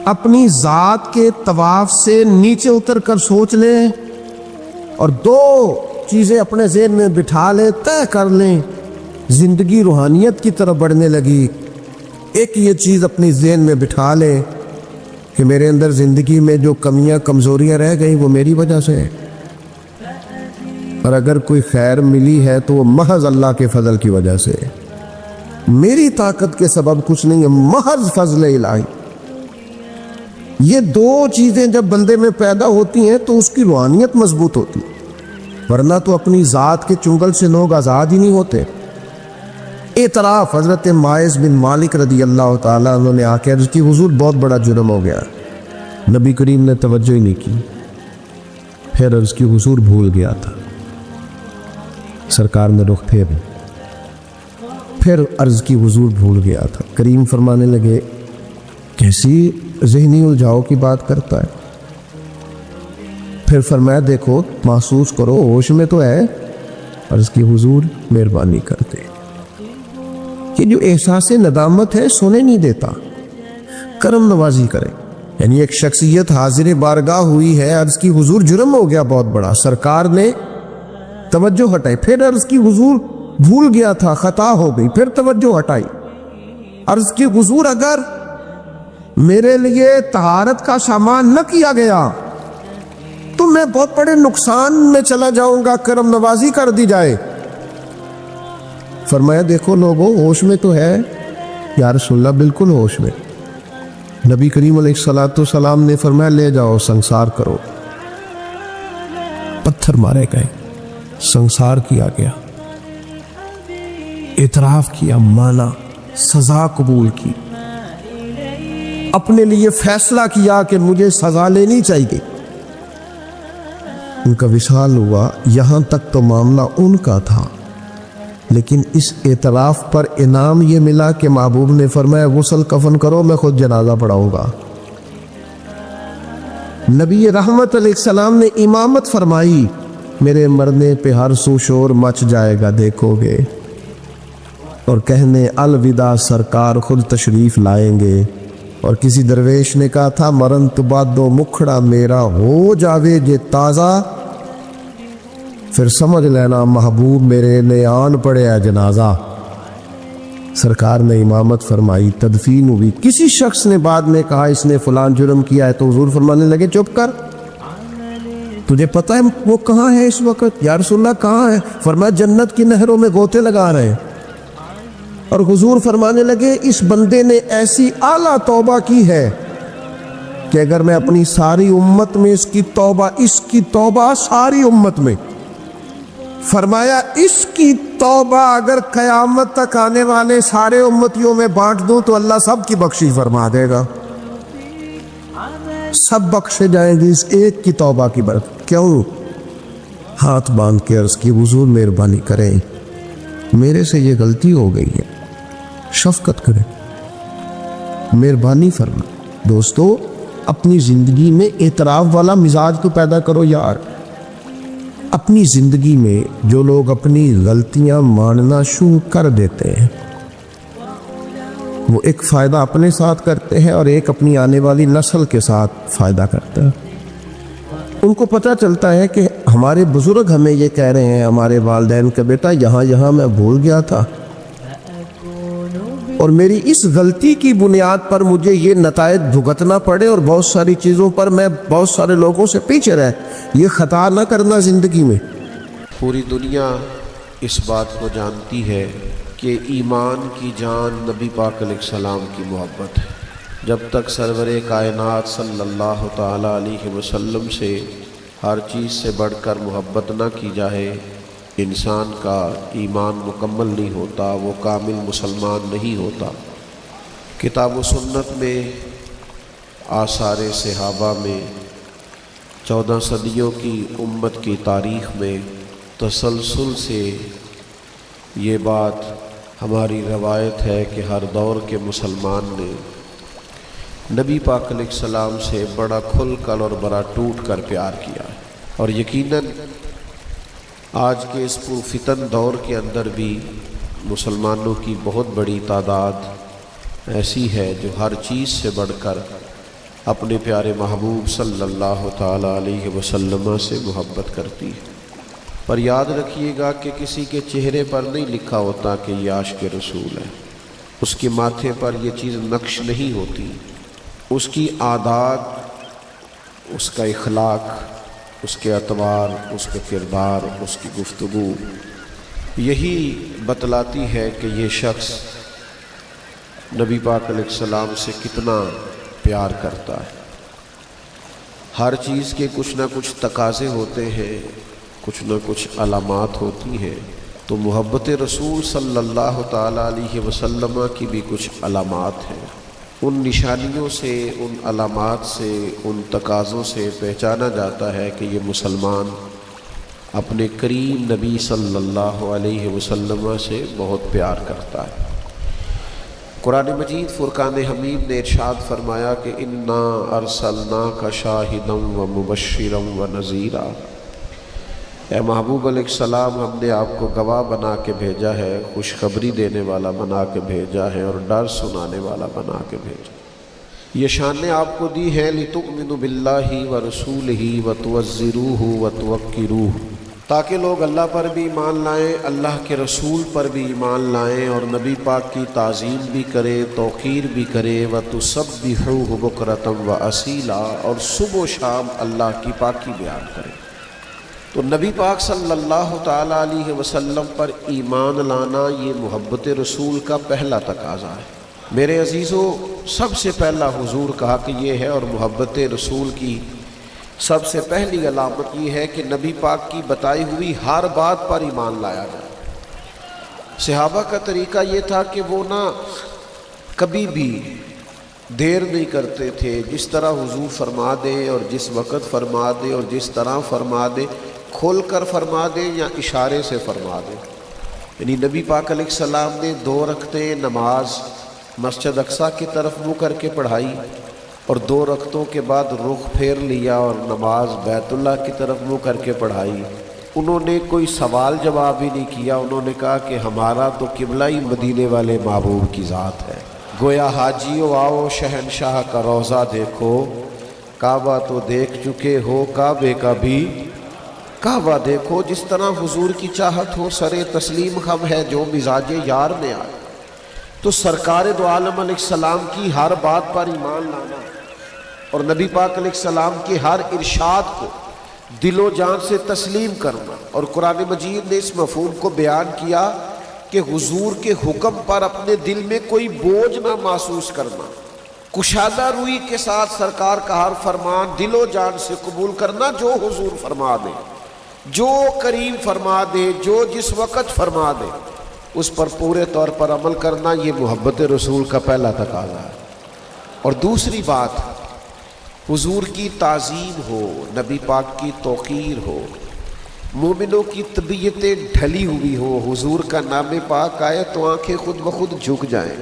اپنی ذات کے طواف سے نیچے اتر کر سوچ لیں اور دو چیزیں اپنے ذہن میں بٹھا لیں، طے کر لیں، زندگی روحانیت کی طرف بڑھنے لگی۔ ایک یہ چیز اپنی ذہن میں بٹھا لیں کہ میرے اندر زندگی میں جو کمیاں کمزوریاں رہ گئیں وہ میری وجہ سے ہیں، اور اگر کوئی خیر ملی ہے تو وہ محض اللہ کے فضل کی وجہ سے ہے، میری طاقت کے سبب کچھ نہیں ہے، محض فضل الہی۔ یہ دو چیزیں جب بندے میں پیدا ہوتی ہیں تو اس کی روحانیت مضبوط ہوتی، ورنہ تو اپنی ذات کے چنگل سے لوگ آزاد ہی نہیں ہوتے۔ اعتراف، حضرت ماعز بن مالک رضی اللہ تعالیٰ عنہ نے آ کے عرض کی حضور بہت بڑا جرم ہو گیا، نبی کریم نے توجہ ہی نہیں کی، پھر عرض کی حضور بھول گیا تھا، سرکار نے رخ پھیر پھر عرض کی حضور بھول گیا تھا، کریم فرمانے لگے کیسی ذہنی الجھاؤ کی بات کرتا ہے؟ پھر فرمایا دیکھو محسوس کرو، ہوش میں تو ہے؟ عرض کی حضور مہربانی کرتے، یہ جو احساس ندامت ہے سونے نہیں دیتا، کرم نوازی کرے۔ یعنی ایک شخصیت حاضر بارگاہ ہوئی ہے، عرض کی حضور جرم ہو گیا بہت بڑا، سرکار نے توجہ ہٹائی، پھر عرض کی حضور بھول گیا تھا، خطا ہو گئی، پھر توجہ ہٹائی، عرض کی حضور اگر میرے لیے طہارت کا سامان نہ کیا گیا تو میں بہت بڑے نقصان میں چلا جاؤں گا، کرم نوازی کر دی جائے۔ فرمایا دیکھو لوگوں ہوش میں تو ہے؟ یا رسول اللہ بالکل ہوش میں۔ نبی کریم علیہ السلام نے فرمایا لے جاؤ سنسار کرو، پتھر مارے گئے، سنسار کیا گیا، اعتراف کیا، مانا، سزا قبول کی، اپنے لیے فیصلہ کیا کہ مجھے سزا لینی چاہیے۔ ان کا وصال ہوا، یہاں تک تو معاملہ ان کا تھا، لیکن اس اعتراف پر انعام یہ ملا کہ محبوب نے فرمایا غسل کفن کرو، میں خود جنازہ پڑھاؤں گا۔ نبی رحمت علیہ السلام نے امامت فرمائی، میرے مرنے پہ ہر سو شور مچ جائے گا دیکھو گے، اور کہنے الوداع سرکار خود تشریف لائیں گے۔ اور کسی درویش نے کہا تھا مرن تو بعد دو مکھڑا میرا ہو جاوے جے تازہ، پھر سمجھ لینا محبوب میرے نے آن پڑے ہے جنازہ۔ سرکار نے امامت فرمائی، تدفین ہوئی۔ کسی شخص نے بعد میں کہا اس نے فلان جرم کیا ہے، تو حضور فرمانے لگے چپ کر، تجھے پتہ ہے وہ کہاں ہے اس وقت؟ یا رسول اللہ کہاں ہے؟ فرمایا جنت کی نہروں میں گوتے لگا رہے ہیں۔ اور حضور فرمانے لگے اس بندے نے ایسی اعلیٰ توبہ کی ہے کہ اگر میں اپنی ساری امت میں اس کی توبہ ساری امت میں، فرمایا اس کی توبہ اگر قیامت تک آنے والے سارے امتیوں میں بانٹ دوں تو اللہ سب کی بخشش فرما دے گا، سب بخشے جائیں گی اس ایک کی توبہ کی برکت۔ کیوں؟ ہاتھ باندھ کے عرض کی حضور مہربانی کریں، میرے سے یہ غلطی ہو گئی ہے، شفقت کریں، مہربانی فرما۔ دوستو اپنی زندگی میں اعتراف والا مزاج تو پیدا کرو یار۔ اپنی زندگی میں جو لوگ اپنی غلطیاں ماننا شروع کر دیتے ہیں وہ ایک فائدہ اپنے ساتھ کرتے ہیں اور ایک اپنی آنے والی نسل کے ساتھ فائدہ کرتا ہے۔ ان کو پتہ چلتا ہے کہ ہمارے بزرگ ہمیں یہ کہہ رہے ہیں، ہمارے والدین کا بیٹا یہاں میں بھول گیا تھا اور میری اس غلطی کی بنیاد پر مجھے یہ نتائج بھگتنا پڑے اور بہت ساری چیزوں پر میں بہت سارے لوگوں سے پیچھے رہ، یہ خطا نہ کرنا زندگی میں۔ پوری دنیا اس بات کو جانتی ہے کہ ایمان کی جان نبی پاک علیہ السلام کی محبت ہے۔ جب تک سرور کائنات صلی اللہ تعالیٰ علیہ وسلم سے ہر چیز سے بڑھ کر محبت نہ کی جائے، انسان کا ایمان مکمل نہیں ہوتا، وہ کامل مسلمان نہیں ہوتا۔ کتاب و سنت میں، آثار صحابہ میں، 14 صدیوں کی امت کی تاریخ میں تسلسل سے یہ بات ہماری روایت ہے کہ ہر دور کے مسلمان نے نبی پاک علیہ السلام سے بڑا کھل کر اور بڑا ٹوٹ کر پیار کیا ہے۔ اور یقیناً آج کے اس پرفتن دور کے اندر بھی مسلمانوں کی بہت بڑی تعداد ایسی ہے جو ہر چیز سے بڑھ کر اپنے پیارے محبوب صلی اللہ تعالیٰ علیہ وسلم سے محبت کرتی ہے۔ پر یاد رکھیے گا کہ کسی کے چہرے پر نہیں لکھا ہوتا کہ یہ عاشق رسول ہے، اس کے ماتھے پر یہ چیز نقش نہیں ہوتی، اس کی عادات، اس کا اخلاق، اس کے اطوار، اس کا کردار، اس کی گفتگو یہی بتلاتی ہے کہ یہ شخص نبی پاک علیہ السلام سے کتنا پیار کرتا ہے۔ ہر چیز کے کچھ نہ کچھ تقاضے ہوتے ہیں، کچھ نہ کچھ علامات ہوتی ہیں، تو محبت رسول صلی اللہ تعالیٰ علیہ وسلم کی بھی کچھ علامات ہیں۔ ان نشانیوں سے، ان علامات سے، ان تقاضوں سے پہچانا جاتا ہے کہ یہ مسلمان اپنے کریم نبی صلی اللہ علیہ وسلم سے بہت پیار کرتا ہے۔ قرآن مجید فرقان حمید نے ارشاد فرمایا کہ انا ارسلناک شاہدا ومبشرا ونذیرا، اے محبوب علیہ السلام ہم نے آپ کو گواہ بنا کے بھیجا ہے، خوشخبری دینے والا بنا کے بھیجا ہے اور ڈر سنانے والا بنا کے بھیجا۔ یہ شانیں آپ کو دی ہیں لتؤمنوا باللہ ورسولہ وتعزروہ وتوقروہ، تاکہ لوگ اللہ پر بھی ایمان لائیں، اللہ کے رسول پر بھی ایمان لائیں اور نبی پاک کی تعظیم بھی کریں، توقیر بھی کریں، وتسبحوہ بکرۃ واصیلا، اور صبح و شام اللہ کی پاکی بیان کریں۔ تو نبی پاک صلی اللہ تعالیٰ علیہ وسلم پر ایمان لانا یہ محبت رسول کا پہلا تقاضا ہے۔ میرے عزیزو، سب سے پہلا حضور کا حق یہ ہے اور محبت رسول کی سب سے پہلی علامت یہ ہے کہ نبی پاک کی بتائی ہوئی ہر بات پر ایمان لایا جائے۔ صحابہ کا طریقہ یہ تھا کہ وہ کبھی بھی دیر نہیں کرتے تھے، جس طرح حضور فرما دیں اور جس وقت فرما دیں اور جس طرح فرما دیں، کھول کر فرما دیں یا اشارے سے فرما دیں۔ یعنی نبی پاک علیہ السلام نے 2 رکعتیں نماز مسجد اقصیٰ کی طرف منہ کر کے پڑھائی اور 2 رکعتوں کے بعد رخ پھیر لیا اور نماز بیت اللہ کی طرف منہ کر کے پڑھائی۔ انہوں نے کوئی سوال جواب ہی نہیں کیا، انہوں نے کہا کہ ہمارا تو قبلہ ہی مدینے والے محبوب کی ذات ہے۔ گویا حاجیو آؤ شہنشاہ کا روضہ دیکھو، کعبہ تو دیکھ چکے ہو، کعبے کا بھی کعبہ دیکھو۔ جس طرح حضور کی چاہت ہو، سر تسلیم خم ہے جو مزاج یار میں آئے۔ تو سرکار دو عالم علیہ السلام کی ہر بات پر ایمان لانا اور نبی پاک علیہ السلام کے ہر ارشاد کو دل و جان سے تسلیم کرنا. اور قرآن مجید نے اس مفہوم کو بیان کیا کہ حضور کے حکم پر اپنے دل میں کوئی بوجھ نہ محسوس کرنا، کشادہ روئی کے ساتھ سرکار کا ہر فرمان دل و جان سے قبول کرنا. جو حضور فرما دے، جو کریم فرما دے، جو جس وقت فرما دے، اس پر پورے طور پر عمل کرنا، یہ محبت رسول کا پہلا تقاضا ہے. اور دوسری بات، حضور کی تعظیم ہو، نبی پاک کی توقیر ہو، مومنوں کی طبیعتیں ڈھلی ہوئی ہو. حضور کا نام پاک آئے تو آنکھیں خود بخود جھک جائیں،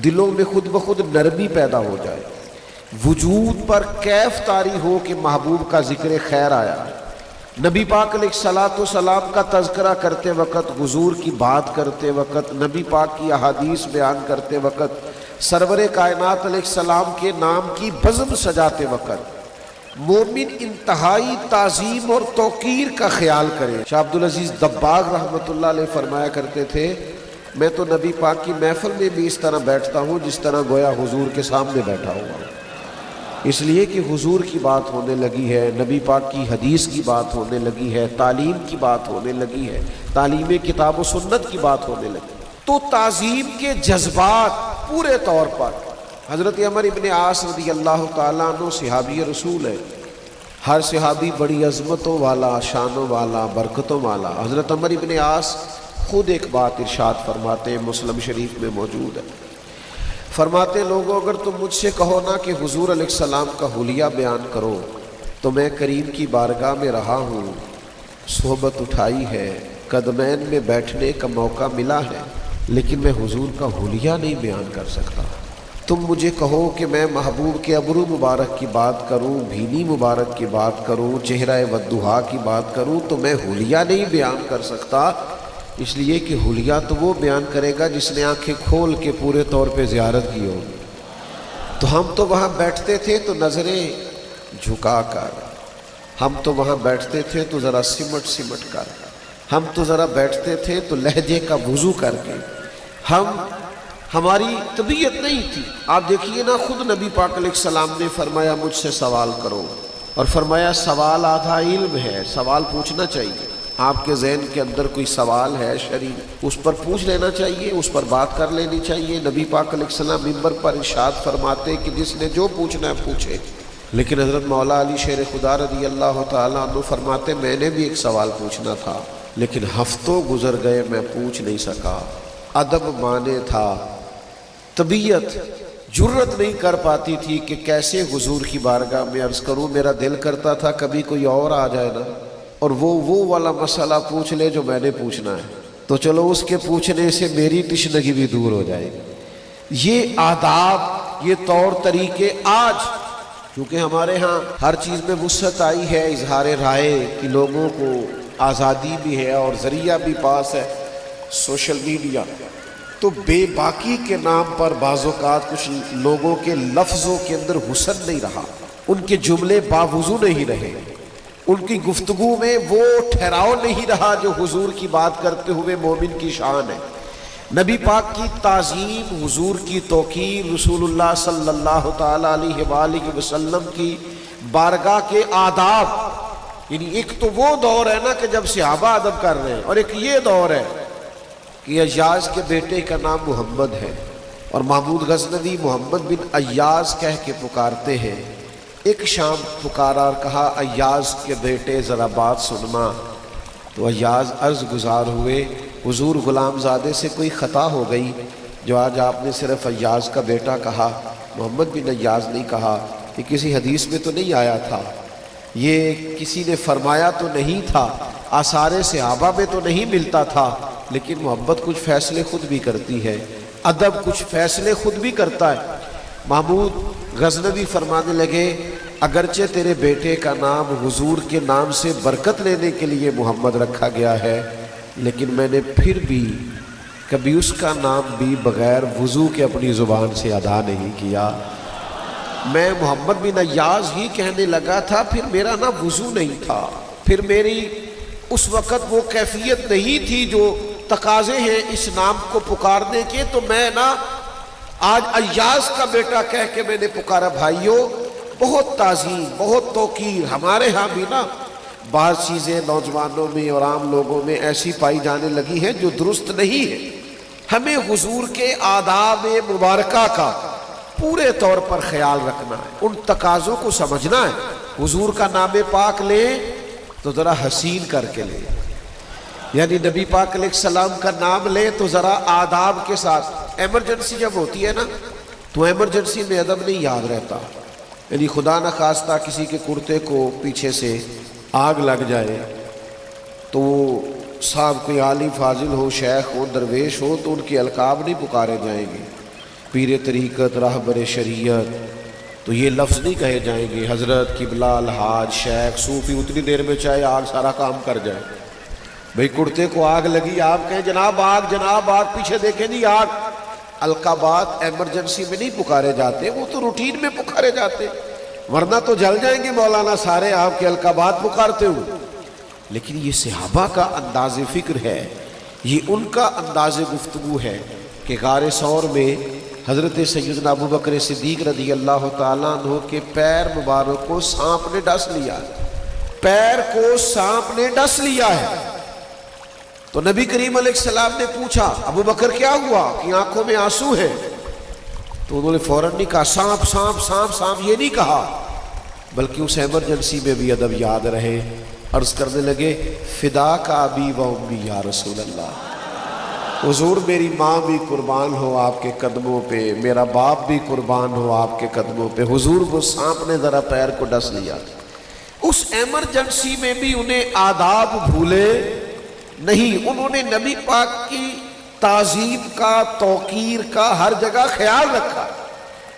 دلوں میں خود بخود نرمی پیدا ہو جائے، وجود پر کیف طاری ہو کہ محبوب کا ذکر خیر آیا. نبی پاک علیہ الصلوۃ والسلام کا تذکرہ کرتے وقت، حضور کی بات کرتے وقت، نبی پاک کی احادیث بیان کرتے وقت، سرور کائنات علیہ السلام کے نام کی بزم سجاتے وقت مومن انتہائی تعظیم اور توقیر کا خیال کرے. شاہ عبدالعزیز دباغ رحمۃ اللہ علیہ فرمایا کرتے تھے، میں تو نبی پاک کی محفل میں بھی اس طرح بیٹھتا ہوں جس طرح گویا حضور کے سامنے بیٹھا ہوا ہوں. اس لیے کہ حضور کی بات ہونے لگی ہے، نبی پاک کی حدیث کی بات ہونے لگی ہے، تعلیم کی بات ہونے لگی ہے، تعلیم کتاب و سنت کی بات ہونے لگی. تو تعظیم کے جذبات پورے طور پر، حضرت عمر ابن عاص رضی اللہ تعالیٰ عنہ صحابی رسول ہے. ہر صحابی بڑی عظمتوں والا، شانوں والا، برکتوں والا. حضرت عمر ابن عاص خود ایک بات ارشاد فرماتے ہیں، مسلم شریف میں موجود ہے. فرماتے، لوگوں اگر تم مجھ سے کہو نا کہ حضور علیہ السلام کا حلیہ بیان کرو تو میں کریم کی بارگاہ میں رہا ہوں، صحبت اٹھائی ہے، قدمین میں بیٹھنے کا موقع ملا ہے، لیکن میں حضور کا حلیہ نہیں بیان کر سکتا. تم مجھے کہو کہ میں محبوب کے ابرو مبارک کی بات کروں، بھینی مبارک کی بات کروں، چہرہ والضحیٰ کی بات کروں تو میں حلیہ نہیں بیان کر سکتا. اس لیے کہ حلیہ تو وہ بیان کرے گا جس نے آنکھیں کھول کے پورے طور پہ زیارت کی ہو. تو ہم تو وہاں بیٹھتے تھے تو نظریں جھکا کر، ہم تو وہاں بیٹھتے تھے تو ذرا سمٹ کر، ہم تو ذرا بیٹھتے تھے تو لہجے کا وضو کر کے. ہماری طبیعت نہیں تھی. آپ دیکھیے نا، خود نبی پاک علیہ السلام نے فرمایا مجھ سے سوال کرو، اور فرمایا سوال آدھا علم ہے، سوال پوچھنا چاہیے. آپ کے ذہن کے اندر کوئی سوال ہے شرعی، اس پر پوچھ لینا چاہیے، اس پر بات کر لینی چاہیے. نبی پاک علیہ السلام منبر پر ارشاد فرماتے کہ جس نے جو پوچھنا ہے پوچھے. لیکن حضرت مولا علی شیر خدا رضی اللہ تعالیٰ عنہ فرماتے، میں نے بھی ایک سوال پوچھنا تھا لیکن ہفتوں گزر گئے میں پوچھ نہیں سکا. ادب مانے تھا، طبیعت جرت نہیں کر پاتی تھی کہ کیسے حضور کی بارگاہ میں عرض کروں. میرا دل کرتا تھا کبھی کوئی اور آ جائے نا اور وہ والا مسئلہ پوچھ لے جو میں نے پوچھنا ہے، تو چلو اس کے پوچھنے سے میری تشنگی بھی دور ہو جائے گی. یہ آداب، یہ طور طریقے آج کیونکہ ہمارے ہاں ہر چیز میں وسعت آئی ہے، اظہار رائے کی لوگوں کو آزادی بھی ہے اور ذریعہ بھی پاس ہے، سوشل میڈیا. تو بے باکی کے نام پر بعض اوقات کچھ لوگوں کے لفظوں کے اندر حسن نہیں رہا، ان کے جملے باوضو نہیں رہے، ان کی گفتگو میں وہ ٹھہراؤ نہیں رہا جو حضور کی بات کرتے ہوئے مومن کی شان ہے. نبی پاک کی تعظیم، حضور کی توقیر، رسول اللہ صلی اللہ تعالی علیہ وآلہ وسلم کی بارگاہ کے آداب. یعنی ایک تو وہ دور ہے نا کہ جب صحابہ ادب کر رہے ہیں، اور ایک یہ دور ہے کہ ایاز کے بیٹے کا نام محمد ہے اور محمود غزنوی محمد بن ایاز کہہ کے پکارتے ہیں. ایک شام پکارا اور کہا ایاز کے بیٹے ذرا بات سننا. تو ایاز عرض گزار ہوئے، حضور غلام زادے سے کوئی خطا ہو گئی جو آج آپ نے صرف ایاز کا بیٹا کہا، محمد بن ایاز نہیں کہا. یہ کسی حدیث میں تو نہیں آیا تھا، یہ کسی نے فرمایا تو نہیں تھا، آثار صحابہ میں تو نہیں ملتا تھا. لیکن محبت کچھ فیصلے خود بھی کرتی ہے، ادب کچھ فیصلے خود بھی کرتا ہے. محمود غزنوی فرمانے لگے، اگرچہ تیرے بیٹے کا نام حضور کے نام سے برکت لینے کے لیے محمد رکھا گیا ہے، لیکن میں نے پھر بھی کبھی اس کا نام بھی بغیر وضو کے اپنی زبان سے ادا نہیں کیا. میں محمد بن ایاز ہی کہنے لگا تھا، پھر میرا نا وضو نہیں تھا، پھر میری اس وقت وہ کیفیت نہیں تھی جو تقاضے ہیں اس نام کو پکارنے کے. تو میں نا آج ایاز کا بیٹا کہہ کے میں نے پکارا. بھائیو، بہت تعظیم، بہت توقیر. ہمارے ہاں بھی نا بعض چیزیں نوجوانوں میں اور عام لوگوں میں ایسی پائی جانے لگی ہیں جو درست نہیں ہے. ہمیں حضور کے آداب مبارکہ کا پورے طور پر خیال رکھنا ہے، ان تقاضوں کو سمجھنا ہے. حضور کا نام پاک لیں تو ذرا حسین کر کے لیں، یعنی نبی پاک علیہ السلام کا نام لیں تو ذرا آداب کے ساتھ. ایمرجنسی جب ہوتی ہے نا تو ایمرجنسی میں ادب نہیں یاد رہتا، یعنی خدا نہ خواستہ کسی کے کرتے کو پیچھے سے آگ لگ جائے تو صاحب کوئی عالی فاضل ہو، شیخ ہو، درویش ہو تو ان کے القاب نہیں پکارے جائیں گے. پیر طریقت، راہبر شریعت تو یہ لفظ نہیں کہے جائیں گے. حضرت، قبلہ، الحاج، شیخ، صوفی اتنی دیر میں چاہے آگ سارا کام کر جائے. بھئی کرتے کو آگ لگی، آپ کہیں جناب آگ، جناب آگ، پیچھے دیکھیں نہیں آگ. القابات ایمرجنسی میں نہیں پکارے جاتے، وہ تو روٹین میں پکارے جاتے، ورنہ تو جل جائیں گے مولانا سارے آپ کے القابات پکارتے ہو. لیکن یہ صحابہ کا انداز فکر ہے، یہ ان کا انداز گفتگو ہے کہ غار ثور میں حضرت سیدنا ابو بکر صدیق رضی اللہ تعالیٰ عنہ کے پیر مبارک کو سانپ نے ڈس لیا، پیر کو سانپ نے ڈس لیا ہے. تو نبی کریم علیہ السلام نے پوچھا ابو بکر کیا ہوا کہ آنکھوں میں آنسو ہے؟ تو انہوں نے فوراً نہیں کہا سانپ سانپ سانپ سانپ، یہ نہیں کہا، بلکہ اس ایمرجنسی میں بھی ادب یاد رہے. عرض کرنے لگے فدا کا ابی و امی یا رسول اللہ، حضور میری ماں بھی قربان ہو آپ کے قدموں پہ، میرا باپ بھی قربان ہو آپ کے قدموں پہ. حضور وہ سانپ نے ذرا پیر کو ڈس لیا. اس ایمرجنسی میں بھی انہیں آداب بھولے نہیں، انہوں نے نبی پاک کی تعظیم کا، توقیر کا ہر جگہ خیال رکھا.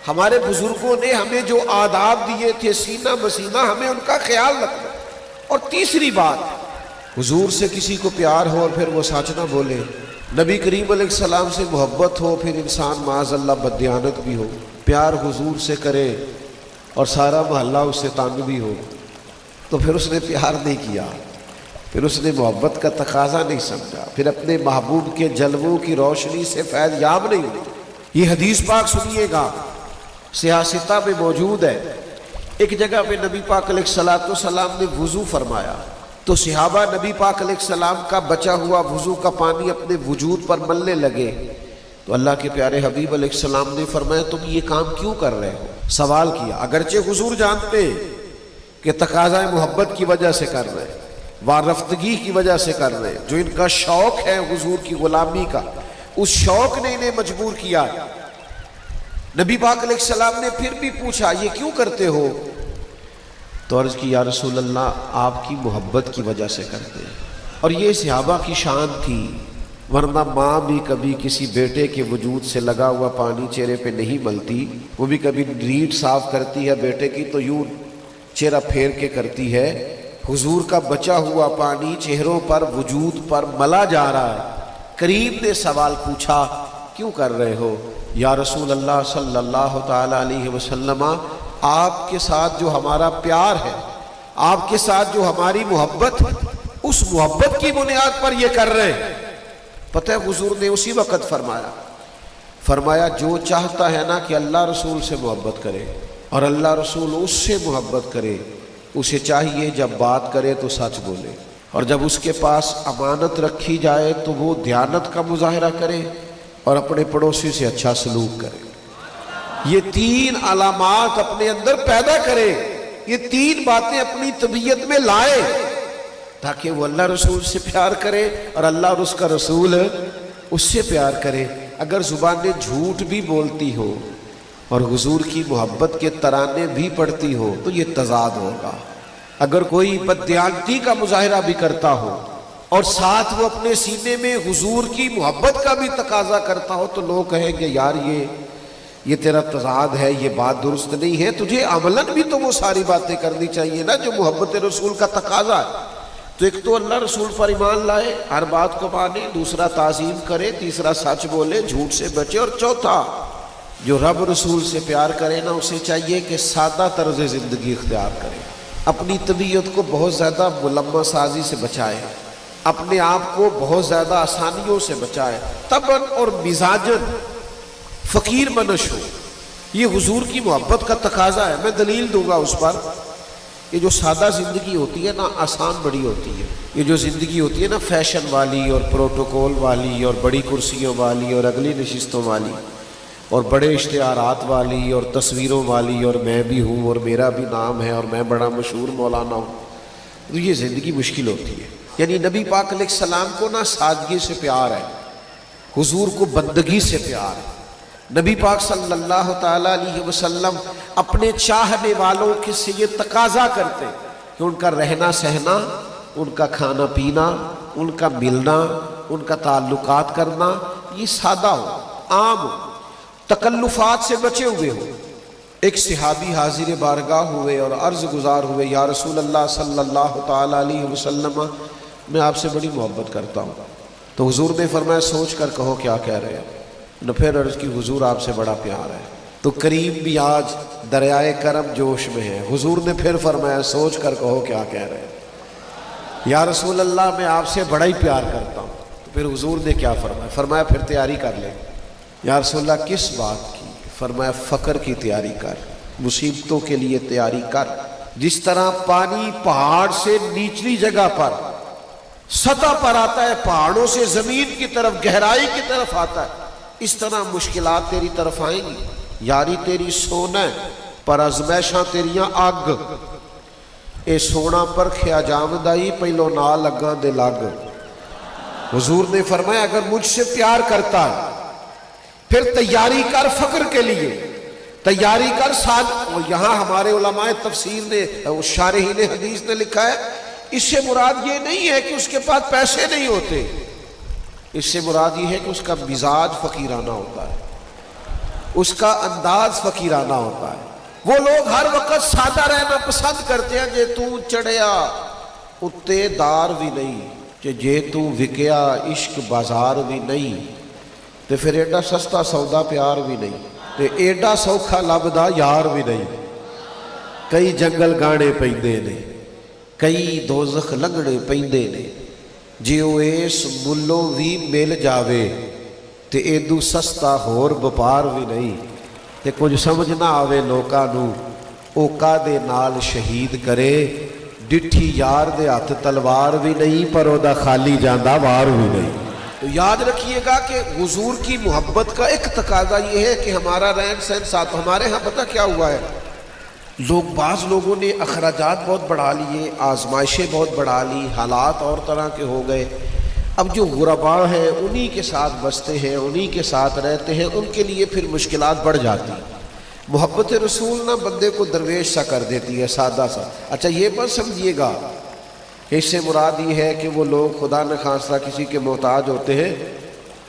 ہمارے بزرگوں نے ہمیں جو آداب دیے تھے سینہ بسینہ ہمیں ان کا خیال رکھنا. اور تیسری بات، حضور سے کسی کو پیار ہو اور پھر وہ سچ نہ بولے، نبی کریم علیہ السلام سے محبت ہو پھر انسان معاذ اللہ بددیانت بھی ہو، پیار حضور سے کرے اور سارا محلہ اس سے تنگ بھی ہو تو پھر اس نے پیار نہیں کیا، پھر اس نے محبت کا تقاضا نہیں سمجھا، پھر اپنے محبوب کے جلووں کی روشنی سے فیض یاب نہیں ہوئی. یہ حدیث پاک سنیے گا، سیاستہ میں موجود ہے. ایک جگہ پہ نبی پاک علیہ السلام نے وضو فرمایا تو صحابہ نبی پاک علیہ السلام کا بچا ہوا وضو کا پانی اپنے وجود پر ملنے لگے. تو اللہ کے پیارے حبیب علیہ السلام نے فرمایا تم یہ کام کیوں کر رہے ہو؟ سوال کیا، اگرچہ حضور جانتے کہ تقاضۂ محبت کی وجہ سے کر رہے، وارفتگی کی وجہ سے کر رہے، جو ان کا شوق ہے حضور کی غلامی کا، اس شوق نے انہیں مجبور کیا. نبی پاک علیہ السلام نے پھر بھی پوچھا یہ کیوں کرتے ہو؟ تو عرض کی یا رسول اللہ آپ کی محبت کی وجہ سے کرتے ہیں. اور یہ صحابہ کی شان تھی، ورنہ ماں بھی کبھی کسی بیٹے کے وجود سے لگا ہوا پانی چہرے پہ نہیں ملتی، وہ بھی کبھی ریٹ صاف کرتی ہے بیٹے کی تو یوں چہرہ پھیر کے کرتی ہے. حضور کا بچا ہوا پانی چہروں پر وجود پر ملا جا رہا ہے. کریم نے سوال پوچھا کیوں کر رہے ہو؟ یا رسول اللہ صلی اللہ تعالی علیہ وسلم آپ کے ساتھ جو ہمارا پیار ہے، آپ کے ساتھ جو ہماری محبت ہے، اس محبت کی بنیاد پر یہ کر رہے ہیں. پتہ ہے حضور نے اسی وقت فرمایا جو چاہتا ہے نا کہ اللہ رسول سے محبت کرے اور اللہ رسول اس سے محبت کرے، اسے چاہیے جب بات کرے تو سچ بولے، اور جب اس کے پاس امانت رکھی جائے تو وہ دیانت کا مظاہرہ کرے اور اپنے پڑوسی سے اچھا سلوک کرے. یہ تین علامات اپنے اندر پیدا کرے، یہ تین باتیں اپنی طبیعت میں لائے تاکہ وہ اللہ رسول سے پیار کرے اور اللہ اور اس کا رسول اس سے پیار کرے. اگر زبانیں جھوٹ بھی بولتی ہو اور حضور کی محبت کے ترانے بھی پڑھتی ہو تو یہ تضاد ہوگا. اگر کوئی بددیانتی کا مظاہرہ بھی کرتا ہو اور ساتھ وہ اپنے سینے میں حضور کی محبت کا بھی تقاضا کرتا ہو تو لوگ کہیں گے یار یہ تیرا تضاد ہے، یہ بات درست نہیں ہے. تجھے عملاً بھی تو وہ ساری باتیں کرنی چاہیے نا جو محبت رسول کا تقاضا ہے. تو ایک تو اللہ رسول پر ایمان لائے، ہر بات کو مانے، دوسرا تعظیم کرے، تیسرا سچ بولے، جھوٹ سے بچے، اور چوتھا جو رب رسول سے پیار کرے نا اسے چاہیے کہ سادہ طرز زندگی اختیار کرے، اپنی طبیعت کو بہت زیادہ ملمہ سازی سے بچائے، اپنے آپ کو بہت زیادہ آسانیوں سے بچائے، طبعاً اور مزاجاً فقیر منش ہو، یہ حضور کی محبت کا تقاضا ہے. میں دلیل دوں گا اس پر. یہ جو سادہ زندگی ہوتی ہے نا آسان بڑی ہوتی ہے. یہ جو زندگی ہوتی ہے نا فیشن والی اور پروٹوکول والی اور بڑی کرسیوں والی اور اگلی نشستوں والی اور بڑے اشتہارات والی اور تصویروں والی اور میں بھی ہوں اور میرا بھی نام ہے اور میں بڑا مشہور مولانا ہوں, تو یہ زندگی مشکل ہوتی ہے. یعنی نبی پاک علیہ السلام کو نا سادگی سے پیار ہے, حضور کو بندگی سے پیار ہے. نبی پاک صلی اللہ تعالیٰ علیہ وسلم اپنے چاہنے والوں کے سے یہ تقاضا کرتے کہ ان کا رہنا سہنا, ان کا کھانا پینا, ان کا ملنا, ان کا تعلقات کرنا یہ سادہ ہو, عام ہو, تکلفات سے بچے ہوئے ہو. ایک صحابی حاضر بارگاہ ہوئے اور عرض گزار ہوئے, یا رسول اللہ صلی اللہ تعالیٰ علیہ وسلم میں آپ سے بڑی محبت کرتا ہوں. تو حضور نے فرمایا سوچ کر کہو کیا کہہ رہے ہیں. نہ پھر عرض کی حضور آپ سے بڑا پیار ہے. تو کریم بھی آج دریائے کرم جوش میں ہے. حضور نے پھر فرمایا سوچ کر کہو کیا کہہ رہے ہیں. یا رسول اللہ میں آپ سے بڑا ہی پیار کرتا ہوں. تو پھر حضور نے کیا فرمایا؟ فرمایا پھر تیاری کر لیں. یا رسول اللہ کس بات کی؟ فرمایا فقر کی تیاری کر, مصیبتوں کے لیے تیاری کر. جس طرح پانی پہاڑ سے نیچلی جگہ پر سطح پر آتا ہے, پہاڑوں سے زمین کی طرف گہرائی کی طرف آتا ہے, اس طرح مشکلات تیری طرف آئیں گی. یاری تیری سونا ہے پر ازمائشاں تیریاں اگ. اے سونا پر کھیا جامدائی پہلو نہ لگاں دے لگ. حضور نے فرمایا اگر مجھ سے پیار کرتا ہے پھر تیاری کر فقر کے لیے, تیاری کر ساتھ. یہاں ہمارے علماء تفسیر نے, شارحین حدیث نے لکھا ہے اس سے مراد یہ نہیں ہے کہ اس کے پاس پیسے نہیں ہوتے, اس سے مراد یہ ہے کہ اس کا مزاج فقیرانہ ہوتا ہے, اس کا انداز فقیرانہ ہوتا ہے. وہ لوگ ہر وقت سادہ رہنا پسند کرتے ہیں. جے تو چڑھیا اتے دار بھی نہیں, کہ جے تو وکیا عشق بازار بھی نہیں, تے پھر ایڈا سستا سودا پیار بھی نہیں, تے ایڈا سوکھا لبدا یار بھی نہیں. کئی جنگل گانے پیندے نے, کئی دوزخ لنگڑے پیندے نے. جے او اس ملوں بھی مل جاوے تے ایدو سستا ہور بپار بھی نہیں. تے کچھ سمجھ نہ آوے لوکاں نو اوکا دے نال شہید کرے, ڈٹھی یار دے ہاتھ تلوار بھی نہیں پر او دا خالی جاندہ وار بھی نہیں. تو یاد رکھیے گا کہ حضور کی محبت کا ایک تقاضا یہ ہے کہ ہمارا رہن سہن ساتھ. ہمارے ہاں پتہ کیا ہوا ہے, بعض لوگوں نے اخراجات بہت بڑھا لیے, آزمائشیں بہت بڑھا لی, حالات اور طرح کے ہو گئے. اب جو غرباء ہیں انہی کے ساتھ بستے ہیں, انہی کے ساتھ رہتے ہیں, ان کے لیے پھر مشکلات بڑھ جاتی. محبت رسول نہ بندے کو درویش سا کر دیتی ہے, سادہ سا. اچھا یہ مت سمجھیے گا کہ اس سے مراد یہ ہے کہ وہ لوگ خدا نخواستہ کسی کے محتاج ہوتے ہیں.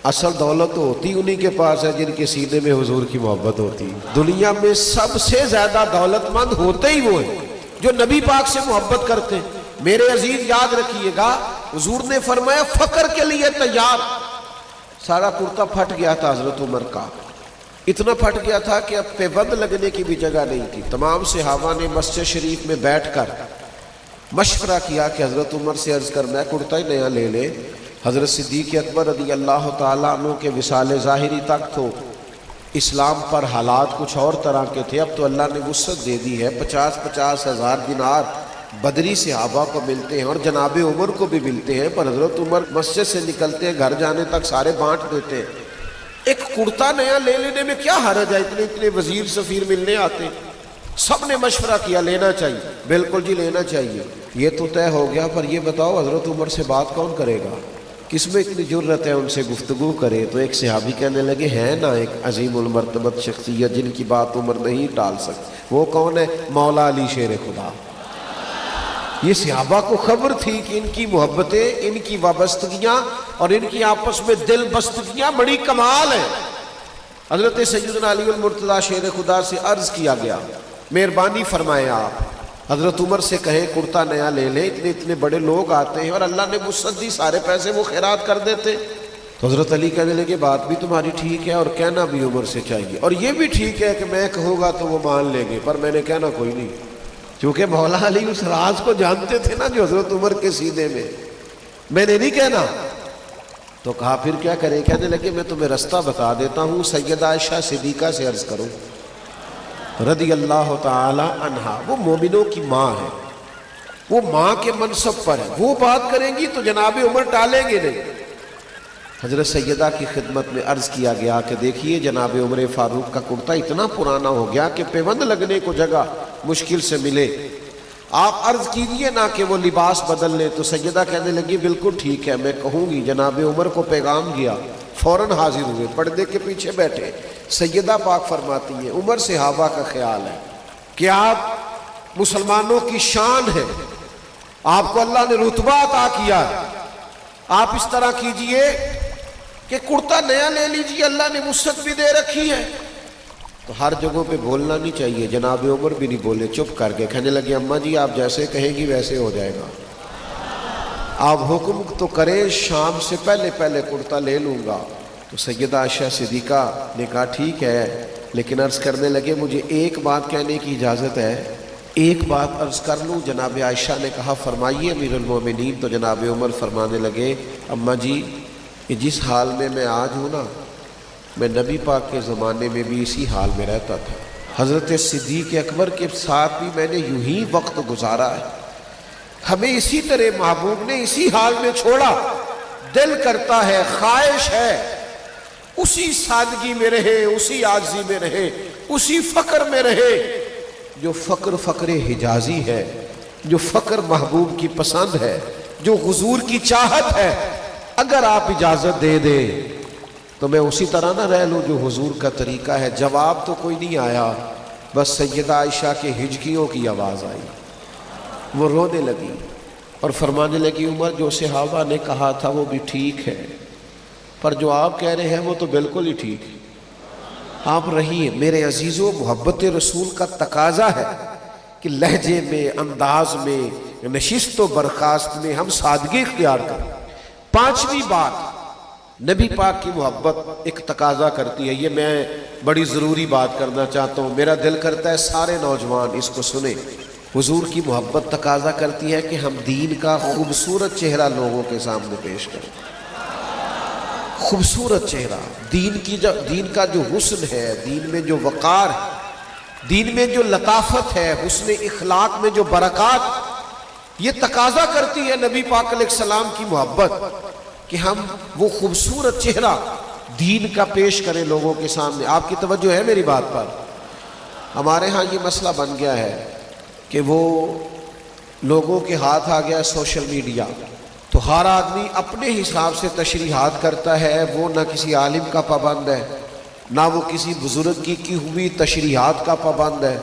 اصل دولت تو ہوتی انہی کے پاس ہے جن کے سینے میں حضور کی محبت ہوتی. دنیا میں سب سے زیادہ دولت مند ہوتے ہی وہ ہیں جو نبی پاک سے محبت کرتے ہیں. میرے عزیز یاد رکھیے گا حضور نے فرمایا فقر کے لیے تیار. سارا کرتا پھٹ گیا تھا حضرت عمر کا, اتنا پھٹ گیا تھا کہ اب پیبند لگنے کی بھی جگہ نہیں تھی. تمام صحابہ نے مسجد شریف میں بیٹھ کر مشورہ کیا کہ حضرت عمر سے عرض کر میں کرتا ہی نیا لے لے. حضرت صدیق اکبر رضی اللہ تعالیٰ عنہ کے وصال ظاہری تک تو اسلام پر حالات کچھ اور طرح کے تھے. اب تو اللہ نے وسعت دے دی ہے, 50,000 دینار بدری صحابہ کو ملتے ہیں اور جناب عمر کو بھی ملتے ہیں. پر حضرت عمر مسجد سے نکلتے ہیں گھر جانے تک سارے بانٹ دیتے ہیں. ایک کرتا نیا لے لینے میں کیا حرج ہے, اتنے وزیر سفیر ملنے آتے. سب نے مشورہ کیا لینا چاہیے. بالکل جی لینا چاہیے. یہ تو طے ہو گیا, پر یہ بتاؤ حضرت عمر سے بات کون کرے گا, کس میں اتنی جرت ہے ان سے گفتگو کرے. تو ایک صحابی کہنے لگے ہیں نا ایک عظیم المرتبت شخصیت جن کی بات عمر نہیں ٹال سکتی. وہ کون ہے؟ مولا علی شیر خدا. یہ صحابہ کو خبر تھی کہ ان کی محبتیں, ان کی وابستگیاں اور ان کی آپس میں دل بستگیاں بڑی کمال ہیں. حضرت سیدنا علی المرتضیٰ شیر خدا سے عرض کیا گیا مہربانی فرمائیں آپ حضرت عمر سے کہیں کرتا نیا لے لے, اتنے بڑے لوگ آتے ہیں اور اللہ نے وسعت دی, سارے پیسے وہ خیرات کر دیتے. تو حضرت علی کہنے لگے بات بھی تمہاری ٹھیک ہے اور کہنا بھی عمر سے چاہیے, اور یہ بھی ٹھیک ہے کہ میں کہوں گا تو وہ مان لیں گے, پر میں نے کہنا کوئی نہیں. کیونکہ مولا علی اس راز کو جانتے تھے نا جو حضرت عمر کے سینے میں نے نہیں کہنا. تو کہا پھر کیا کریں؟ کہنے لگے میں تمہیں رستہ بتا دیتا ہوں, سیدہ عائشہ صدیقہ سے عرض کرو. رضی اللہ تعالی عنہا، وہ مومنوں کی ماں ہے، وہ ماں کے منصب پر ہے، وہ بات کریں گی تو جناب عمر ٹالیں گے نہیں۔ حضرت سیدہ کی خدمت میں عرض کیا گیا کہ دیکھیے جناب عمر فاروق کا کرتا اتنا پرانا ہو گیا کہ پیوند لگنے کو جگہ مشکل سے ملے، آپ عرض کیجئے نا کہ وہ لباس بدل لے۔ تو سیدہ کہنے لگی بالکل ٹھیک ہے، میں کہوں گی۔ جناب عمر کو پیغام گیا، فوراً حاضر ہوئے، پردے کے پیچھے بیٹھے۔ سیدہ پاک فرماتی ہیں عمر صحابہ کا خیال ہے کہ آپ مسلمانوں کی شان ہے، آپ کو اللہ نے رتبہ عطا کیا ہے، آپ اس طرح کیجئے کہ کرتا نیا لے لیجئے، اللہ نے وسعت بھی دے رکھی ہے۔ تو ہر جگہوں پہ بولنا نہیں چاہیے، جناب عمر بھی نہیں بولے، چپ کر کے کہنے لگے اماں جی آپ جیسے کہیں گی ویسے ہو جائے گا، آپ حکم تو کریں، شام سے پہلے پہلے کرتا لے لوں گا۔ تو سیدہ عائشہ صدیقہ نے کہا ٹھیک ہے، لیکن عرض کرنے لگے مجھے ایک بات کہنے کی اجازت ہے، ایک بات عرض کر لوں؟ جناب عائشہ نے کہا فرمائیے امیر المومنین۔ تو جناب عمر فرمانے لگے اماں جی یہ جس حال میں آج ہوں نا، میں نبی پاک کے زمانے میں بھی اسی حال میں رہتا تھا، حضرت صدیق اکبر کے ساتھ بھی میں نے یوں ہی وقت گزارا ہے، ہمیں اسی طرح محبوب نے اسی حال میں چھوڑا، دل کرتا ہے، خواہش ہے اسی سادگی میں رہے، اسی عاجزی میں رہے، اسی فقر میں رہے جو فقر حجازی ہے، جو فقر محبوب کی پسند ہے، جو حضور کی چاہت ہے۔ اگر آپ اجازت دے دیں تو میں اسی طرح نہ رہ لوں جو حضور کا طریقہ ہے۔ جواب تو کوئی نہیں آیا، بس سیدہ عائشہ کے ہجکیوں کی آواز آئی، وہ رونے لگی اور فرمانے لگی عمر جو صحابہ نے کہا تھا وہ بھی ٹھیک ہے، پر جو آپ کہہ رہے ہیں وہ تو بالکل ہی ٹھیک ہے، آپ رہیے۔ میرے عزیزو محبت رسول کا تقاضا ہے کہ لہجے میں، انداز میں، نشست و برخاست میں ہم سادگی اختیار کریں۔ پانچویں بات، نبی پاک کی محبت ایک تقاضا کرتی ہے، یہ میں بڑی ضروری بات کرنا چاہتا ہوں، میرا دل کرتا ہے سارے نوجوان اس کو سنیں۔ حضور کی محبت تقاضا کرتی ہے کہ ہم دین کا خوبصورت چہرہ لوگوں کے سامنے پیش کریں، خوبصورت چہرہ، دین کا جو حسن ہے، دین میں جو وقار ہے، دین میں جو لطافت ہے، حسن اخلاق میں جو برکات، یہ تقاضا کرتی ہے نبی پاک علیہ السلام کی محبت کہ ہم وہ خوبصورت چہرہ دین کا پیش کریں لوگوں کے سامنے۔ آپ کی توجہ ہے میری بات پر؟ ہمارے ہاں یہ مسئلہ بن گیا ہے کہ وہ لوگوں کے ہاتھ آ گیا سوشل میڈیا، تو ہر آدمی اپنے حساب سے تشریحات کرتا ہے، وہ نہ کسی عالم کا پابند ہے، نہ وہ کسی بزرگ کی ہوئی تشریحات کا پابند ہے،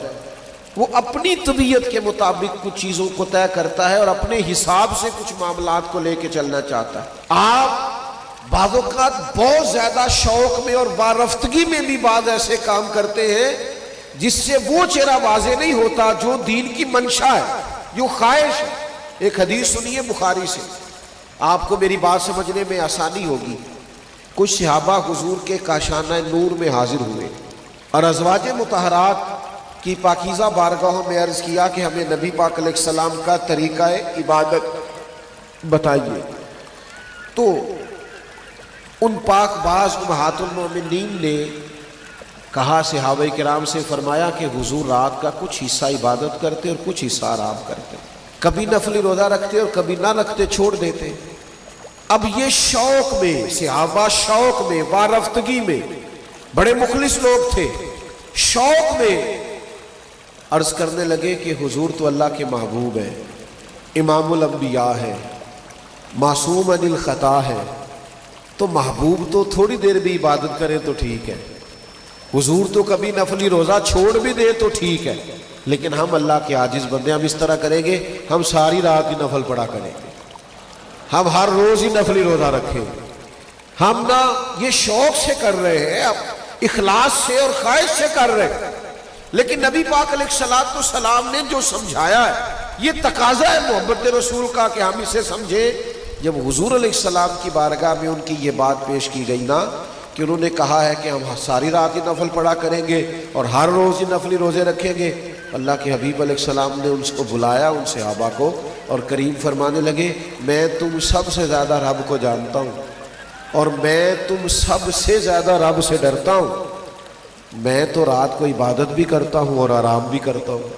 وہ اپنی طبیعت کے مطابق کچھ چیزوں کو طے کرتا ہے اور اپنے حساب سے کچھ معاملات کو لے کے چلنا چاہتا ہے۔ آپ بعض اوقات بہت زیادہ شوق میں اور وارفتگی میں بھی بعض ایسے کام کرتے ہیں جس سے وہ چہرہ واضح نہیں ہوتا جو دین کی منشا ہے، جو خواہش ہے۔ ایک حدیث سنیے بخاری سے، آپ کو میری بات سمجھنے میں آسانی ہوگی۔ کچھ صحابہ حضور کے کاشانہ نور میں حاضر ہوئے اور ازواج مطہرات کی پاکیزہ بارگاہوں میں عرض کیا کہ ہمیں نبی پاک علیہ السلام کا طریقہ عبادت بتائیے۔ تو ان پاک باز امہات المومنین نے کہا صحابہ کرام سے، فرمایا کہ حضور رات کا کچھ حصہ عبادت کرتے اور کچھ حصہ آرام کرتے، کبھی نفلی روزہ رکھتے اور کبھی نہ رکھتے، چھوڑ دیتے۔ اب یہ شوق میں، صحابہ شوق میں، وارفتگی میں، بڑے مخلص لوگ تھے، شوق میں عرض کرنے لگے کہ حضور تو اللہ کے محبوب ہیں، امام الانبیاء ہے، معصوم عن الخطا ہے، تو محبوب تو تھوڑی دیر بھی عبادت کرے تو ٹھیک ہے، حضور تو کبھی نفلی روزہ چھوڑ بھی دے تو ٹھیک ہے، لیکن ہم اللہ کے عاجز بندے، ہم اس طرح کریں گے، ہم ساری رات ہی نفل پڑھا کریں گے، ہم ہر روز ہی نفلی روزہ رکھیں گے، ہم نہ یہ شوق سے کر رہے ہیں، اب اخلاص سے اور خواہش سے کر رہے ہیں، لیکن نبی پاک علیہ السلام نے جو سمجھایا ہے، یہ تقاضا ہے محبت رسول کا کہ ہم اسے سمجھیں۔ جب حضور علیہ السلام کی بارگاہ میں ان کی یہ بات پیش کی گئی نا کہ انہوں نے کہا ہے کہ ہم ساری رات ہی نفل پڑھا کریں گے اور ہر روز ہی نفلی روزے رکھیں گے، اللہ کے حبیب علیہ السلام نے ان کو بلایا، ان صحابہ کو، اور کریم فرمانے لگے میں تم سب سے زیادہ رب کو جانتا ہوں اور میں تم سب سے زیادہ رب سے ڈرتا ہوں، میں تو رات کو عبادت بھی کرتا ہوں اور آرام بھی کرتا ہوں.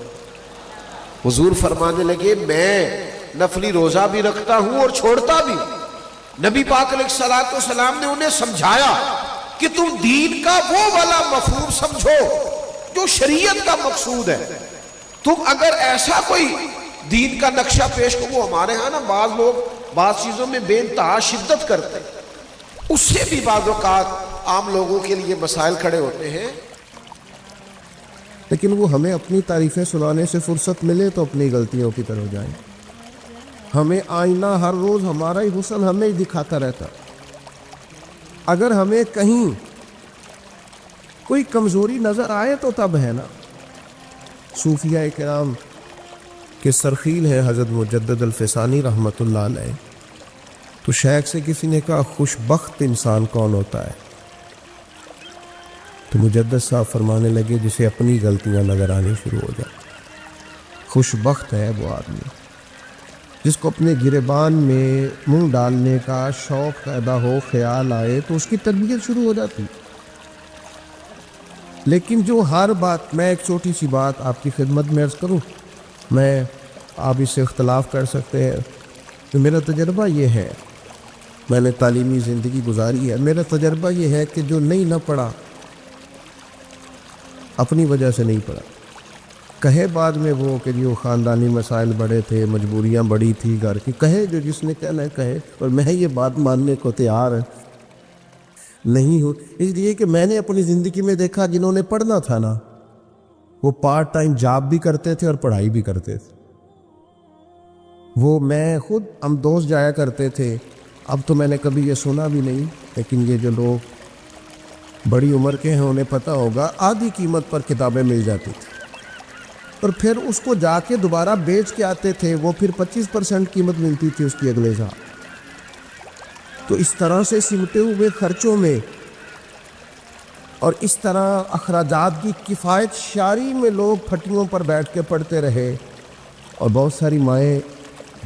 حضور فرمانے لگے میں نفلی روزہ بھی رکھتا ہوں اور چھوڑتا بھی. نبی پاک علیہ الصلوۃ والسلام نے انہیں سمجھایا کہ تم دین کا وہ والا مفہوم سمجھو جو شریعت کا مقصود ہے. تم اگر ایسا کوئی دین کا نقشہ پیش کرو، وہ ہمارے ہاں نا بعض لوگ بعض چیزوں میں بے انتہا شدت کرتے ہیں، اس سے بھی بعض اوقات عام لوگوں کے لیے مسائل کھڑے ہوتے ہیں. لیکن وہ ہمیں اپنی تعریفیں سنانے سے فرصت ملے تو اپنی غلطیوں کی طرف جائیں. ہمیں آئینہ ہر روز ہمارا ہی حسن ہمیں ہی دکھاتا رہتا. اگر ہمیں کہیں کوئی کمزوری نظر آئے تو تب ہے نا. صوفیہ کرام کے سرخیل ہیں حضرت مجدد الفسانی رحمۃ اللہ علیہ. تو شیخ سے کسی نے کہا خوش بخت انسان کون ہوتا ہے؟ تو مجدد صاحب فرمانے لگے جسے اپنی غلطیاں نظر آنی شروع ہو جائیں. خوش بخت ہے وہ آدمی جس کو اپنے گریبان میں منہ ڈالنے کا شوق پیدا ہو، خیال آئے تو اس کی تربیت شروع ہو جاتی. لیکن جو ہر بات، میں ایک چھوٹی سی بات آپ کی خدمت میں عرض کروں، میں آپ اس سے اختلاف کر سکتے ہیں، تو میرا تجربہ یہ ہے، میں نے تعلیمی زندگی گزاری ہے، میرا تجربہ یہ ہے کہ جو نہیں نہ پڑھا اپنی وجہ سے نہیں پڑھا. کہے بعد میں وہ کہ جو خاندانی مسائل بڑے تھے، مجبوریاں بڑی تھی گھر کی، کہے جو جس نے کہنا ہے کہے، اور میں یہ بات ماننے کو تیار نہیں ہوں. اس لیے کہ میں نے اپنی زندگی میں دیکھا جنہوں نے پڑھنا تھا نا وہ پارٹ ٹائم جاب بھی کرتے تھے اور پڑھائی بھی کرتے تھے. وہ میں خود، ہم دوست جایا کرتے تھے، اب تو میں نے کبھی یہ سنا بھی نہیں، لیکن یہ جو لوگ بڑی عمر کے ہیں انہیں پتہ ہوگا، آدھی قیمت پر کتابیں مل جاتی تھی اور پھر اس کو جا کے دوبارہ بیچ کے آتے تھے، وہ پھر 25% قیمت ملتی تھی اس کی اگلے سال. تو اس طرح سے سمٹے ہوئے خرچوں میں اور اس طرح اخراجات کی کفایت شاری میں لوگ پھٹیوں پر بیٹھ کے پڑھتے رہے، اور بہت ساری مائیں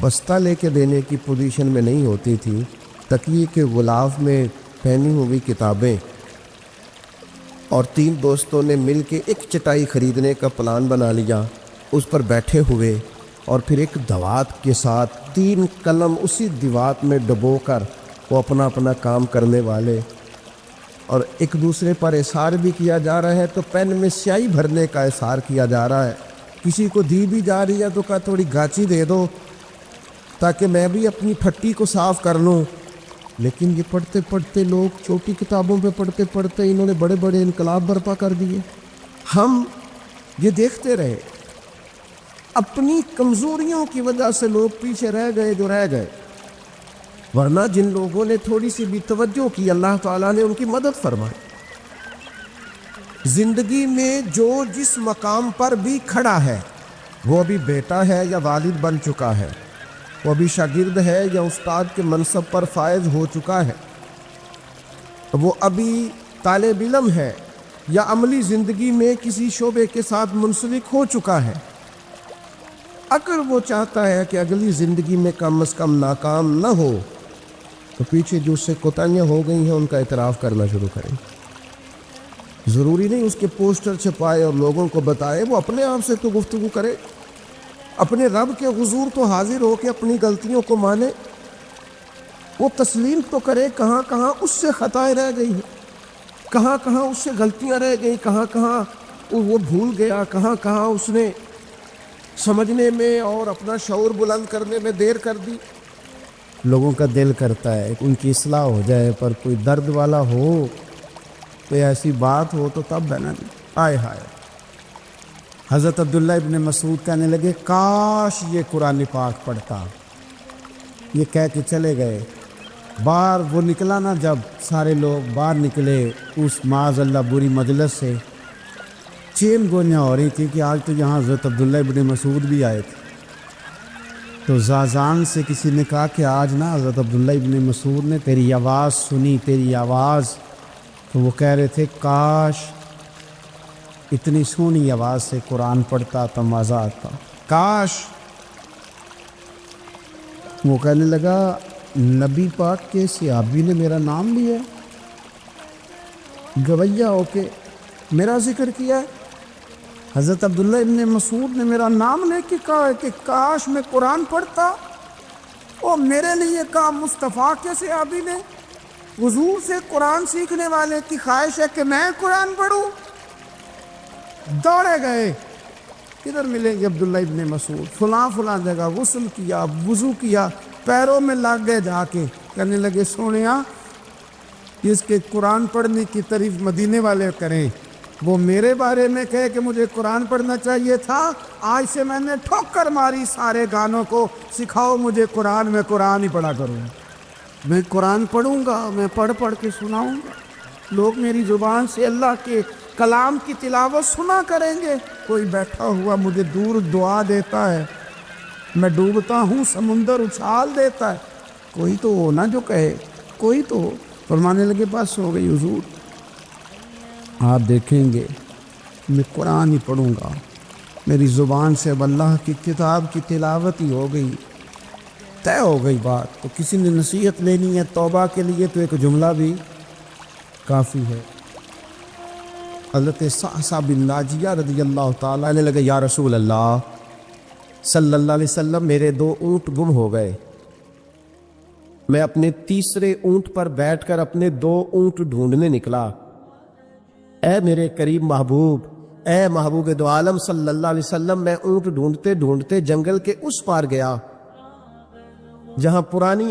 بستہ لے کے دینے کی پوزیشن میں نہیں ہوتی تھی. تکیے کے غلاف میں پہنی ہوئی کتابیں، اور 3 دوستوں نے مل کے ایک چٹائی خریدنے کا پلان بنا لیا، اس پر بیٹھے ہوئے، اور پھر ایک دوات کے ساتھ 3 قلم اسی دوات میں ڈبو کر وہ اپنا اپنا کام کرنے والے، اور ایک دوسرے پر اثار بھی کیا جا رہا ہے. تو پین میں سیاہی بھرنے کا اثار کیا جا رہا ہے، کسی کو دی بھی جا رہی ہے تو کہا تھوڑی گاچی دے دو تاکہ میں بھی اپنی پھٹی کو صاف کر لوں. لیکن یہ پڑھتے پڑھتے لوگ چھوٹی کتابوں پہ پڑھتے پڑھتے انہوں نے بڑے بڑے انقلاب برپا کر دیے. ہم یہ دیکھتے رہے، اپنی کمزوریوں کی وجہ سے لوگ پیچھے رہ گئے جو رہ گئے، ورنہ جن لوگوں نے تھوڑی سی بھی توجہ کی اللہ تعالیٰ نے ان کی مدد فرمائی. زندگی میں جو جس مقام پر بھی کھڑا ہے، وہ ابھی بیٹا ہے یا والد بن چکا ہے، وہ ابھی شاگرد ہے یا استاد کے منصب پر فائز ہو چکا ہے، وہ ابھی طالب علم ہے یا عملی زندگی میں کسی شعبے کے ساتھ منسلک ہو چکا ہے، اگر وہ چاہتا ہے کہ اگلی زندگی میں کم از کم ناکام نہ ہو تو پیچھے جو اس سے کوتاہیاں ہو گئی ہیں ان کا اعتراف کرنا شروع کریں. ضروری نہیں اس کے پوسٹر چھپائے اور لوگوں کو بتائے، وہ اپنے آپ سے تو گفتگو کرے، اپنے رب کے حضور تو حاضر ہو کے اپنی غلطیوں کو مانے، وہ تسلیم تو کرے کہاں کہاں اس سے خطائیں رہ گئی ہیں، کہاں کہاں اس سے غلطیاں رہ گئی، کہاں کہاں وہ بھول گیا، کہاں کہاں اس نے سمجھنے میں اور اپنا شعور بلند کرنے میں دیر کر دی. لوگوں کا دل کرتا ہے ان کی اصلاح ہو جائے، پر کوئی درد والا ہو، کوئی ایسی بات ہو تو تب بنا نہیں. آئے ہائے. حضرت عبداللہ ابن مسعود کہنے لگے کاش یہ قرآن پاک پڑھتا. یہ کہہ کے چلے گئے. باہر وہ نکلا نا، جب سارے لوگ باہر نکلے اس معاذ اللہ بری مجلس سے، چین گوئیاں ہو رہی تھی کہ آج تو یہاں حضرت عبداللہ ابن مسعود بھی آئے تھے. تو زازان سے کسی نے کہا کہ آج نا حضرت عبداللہ ابن مسعود نے تیری آواز سنی، تیری آواز. تو وہ کہہ رہے تھے کاش اتنی سونی آواز سے قرآن پڑھتا تو مزہ آتا، کاش. وہ کہنے لگا نبی پاک کے صحابی نے میرا نام لیا، گویا ہو کے میرا ذکر کیا ہے۔ حضرت عبداللہ ابن مسعود نے میرا نام لے کے کہا ہے کہ کاش میں قرآن پڑھتا، اور میرے لیے کہا مصطفیٰ کے صحابی نے حضور سے قرآن سیکھنے والے کی خواہش ہے کہ میں قرآن پڑھوں۔ دوڑے گئے، کدھر ملیں گے عبداللہ ابن مسعود؟ فلاں فلاں جگہ غسل کیا، وضو کیا، پیروں میں لگ گئے، جا کے کہنے لگے سونیا جس کے قرآن پڑھنے کی تعریف مدینے والے کریں وہ میرے بارے میں کہے کہ مجھے قرآن پڑھنا چاہیے تھا، آج سے میں نے ٹھوکر ماری سارے گانوں کو، سکھاؤ مجھے قرآن، میں قرآن ہی پڑھا کروں، میں قرآن پڑھوں گا، میں پڑھ پڑھ کے سناؤں گا، لوگ میری زبان سے اللہ کے کلام کی تلاوت سنا کریں گے۔ کوئی بیٹھا ہوا مجھے دور دعا دیتا ہے، میں ڈوبتا ہوں سمندر اچھال دیتا ہے، کوئی تو ہو نا جو کہے، کوئی تو ہو۔ فرمانے لگے بس ہو گئی حضور، آپ دیکھیں گے میں قرآن ہی پڑھوں گا، میری زبان سے اب اللہ کی کتاب کی تلاوت ہی ہو گئی، طے ہو گئی بات۔ تو کسی نے نصیحت لینی ہے توبہ کے لیے تو ایک جملہ بھی کافی ہے۔ حضرت صعصع بن ناجیہ رضی اللہ تعالیٰ عنہ لگے یا رسول اللہ صلی اللہ علیہ وسلم، میرے 2 اونٹ گم ہو گئے، میں اپنے تیسرے اونٹ پر بیٹھ کر اپنے 2 اونٹ ڈھونڈنے نکلا، اے میرے قریب محبوب، اے محبوب دو عالم صلی اللہ علیہ وسلم، میں اونٹ ڈھونڈتے ڈھونڈتے جنگل کے اس پار گیا جہاں پرانی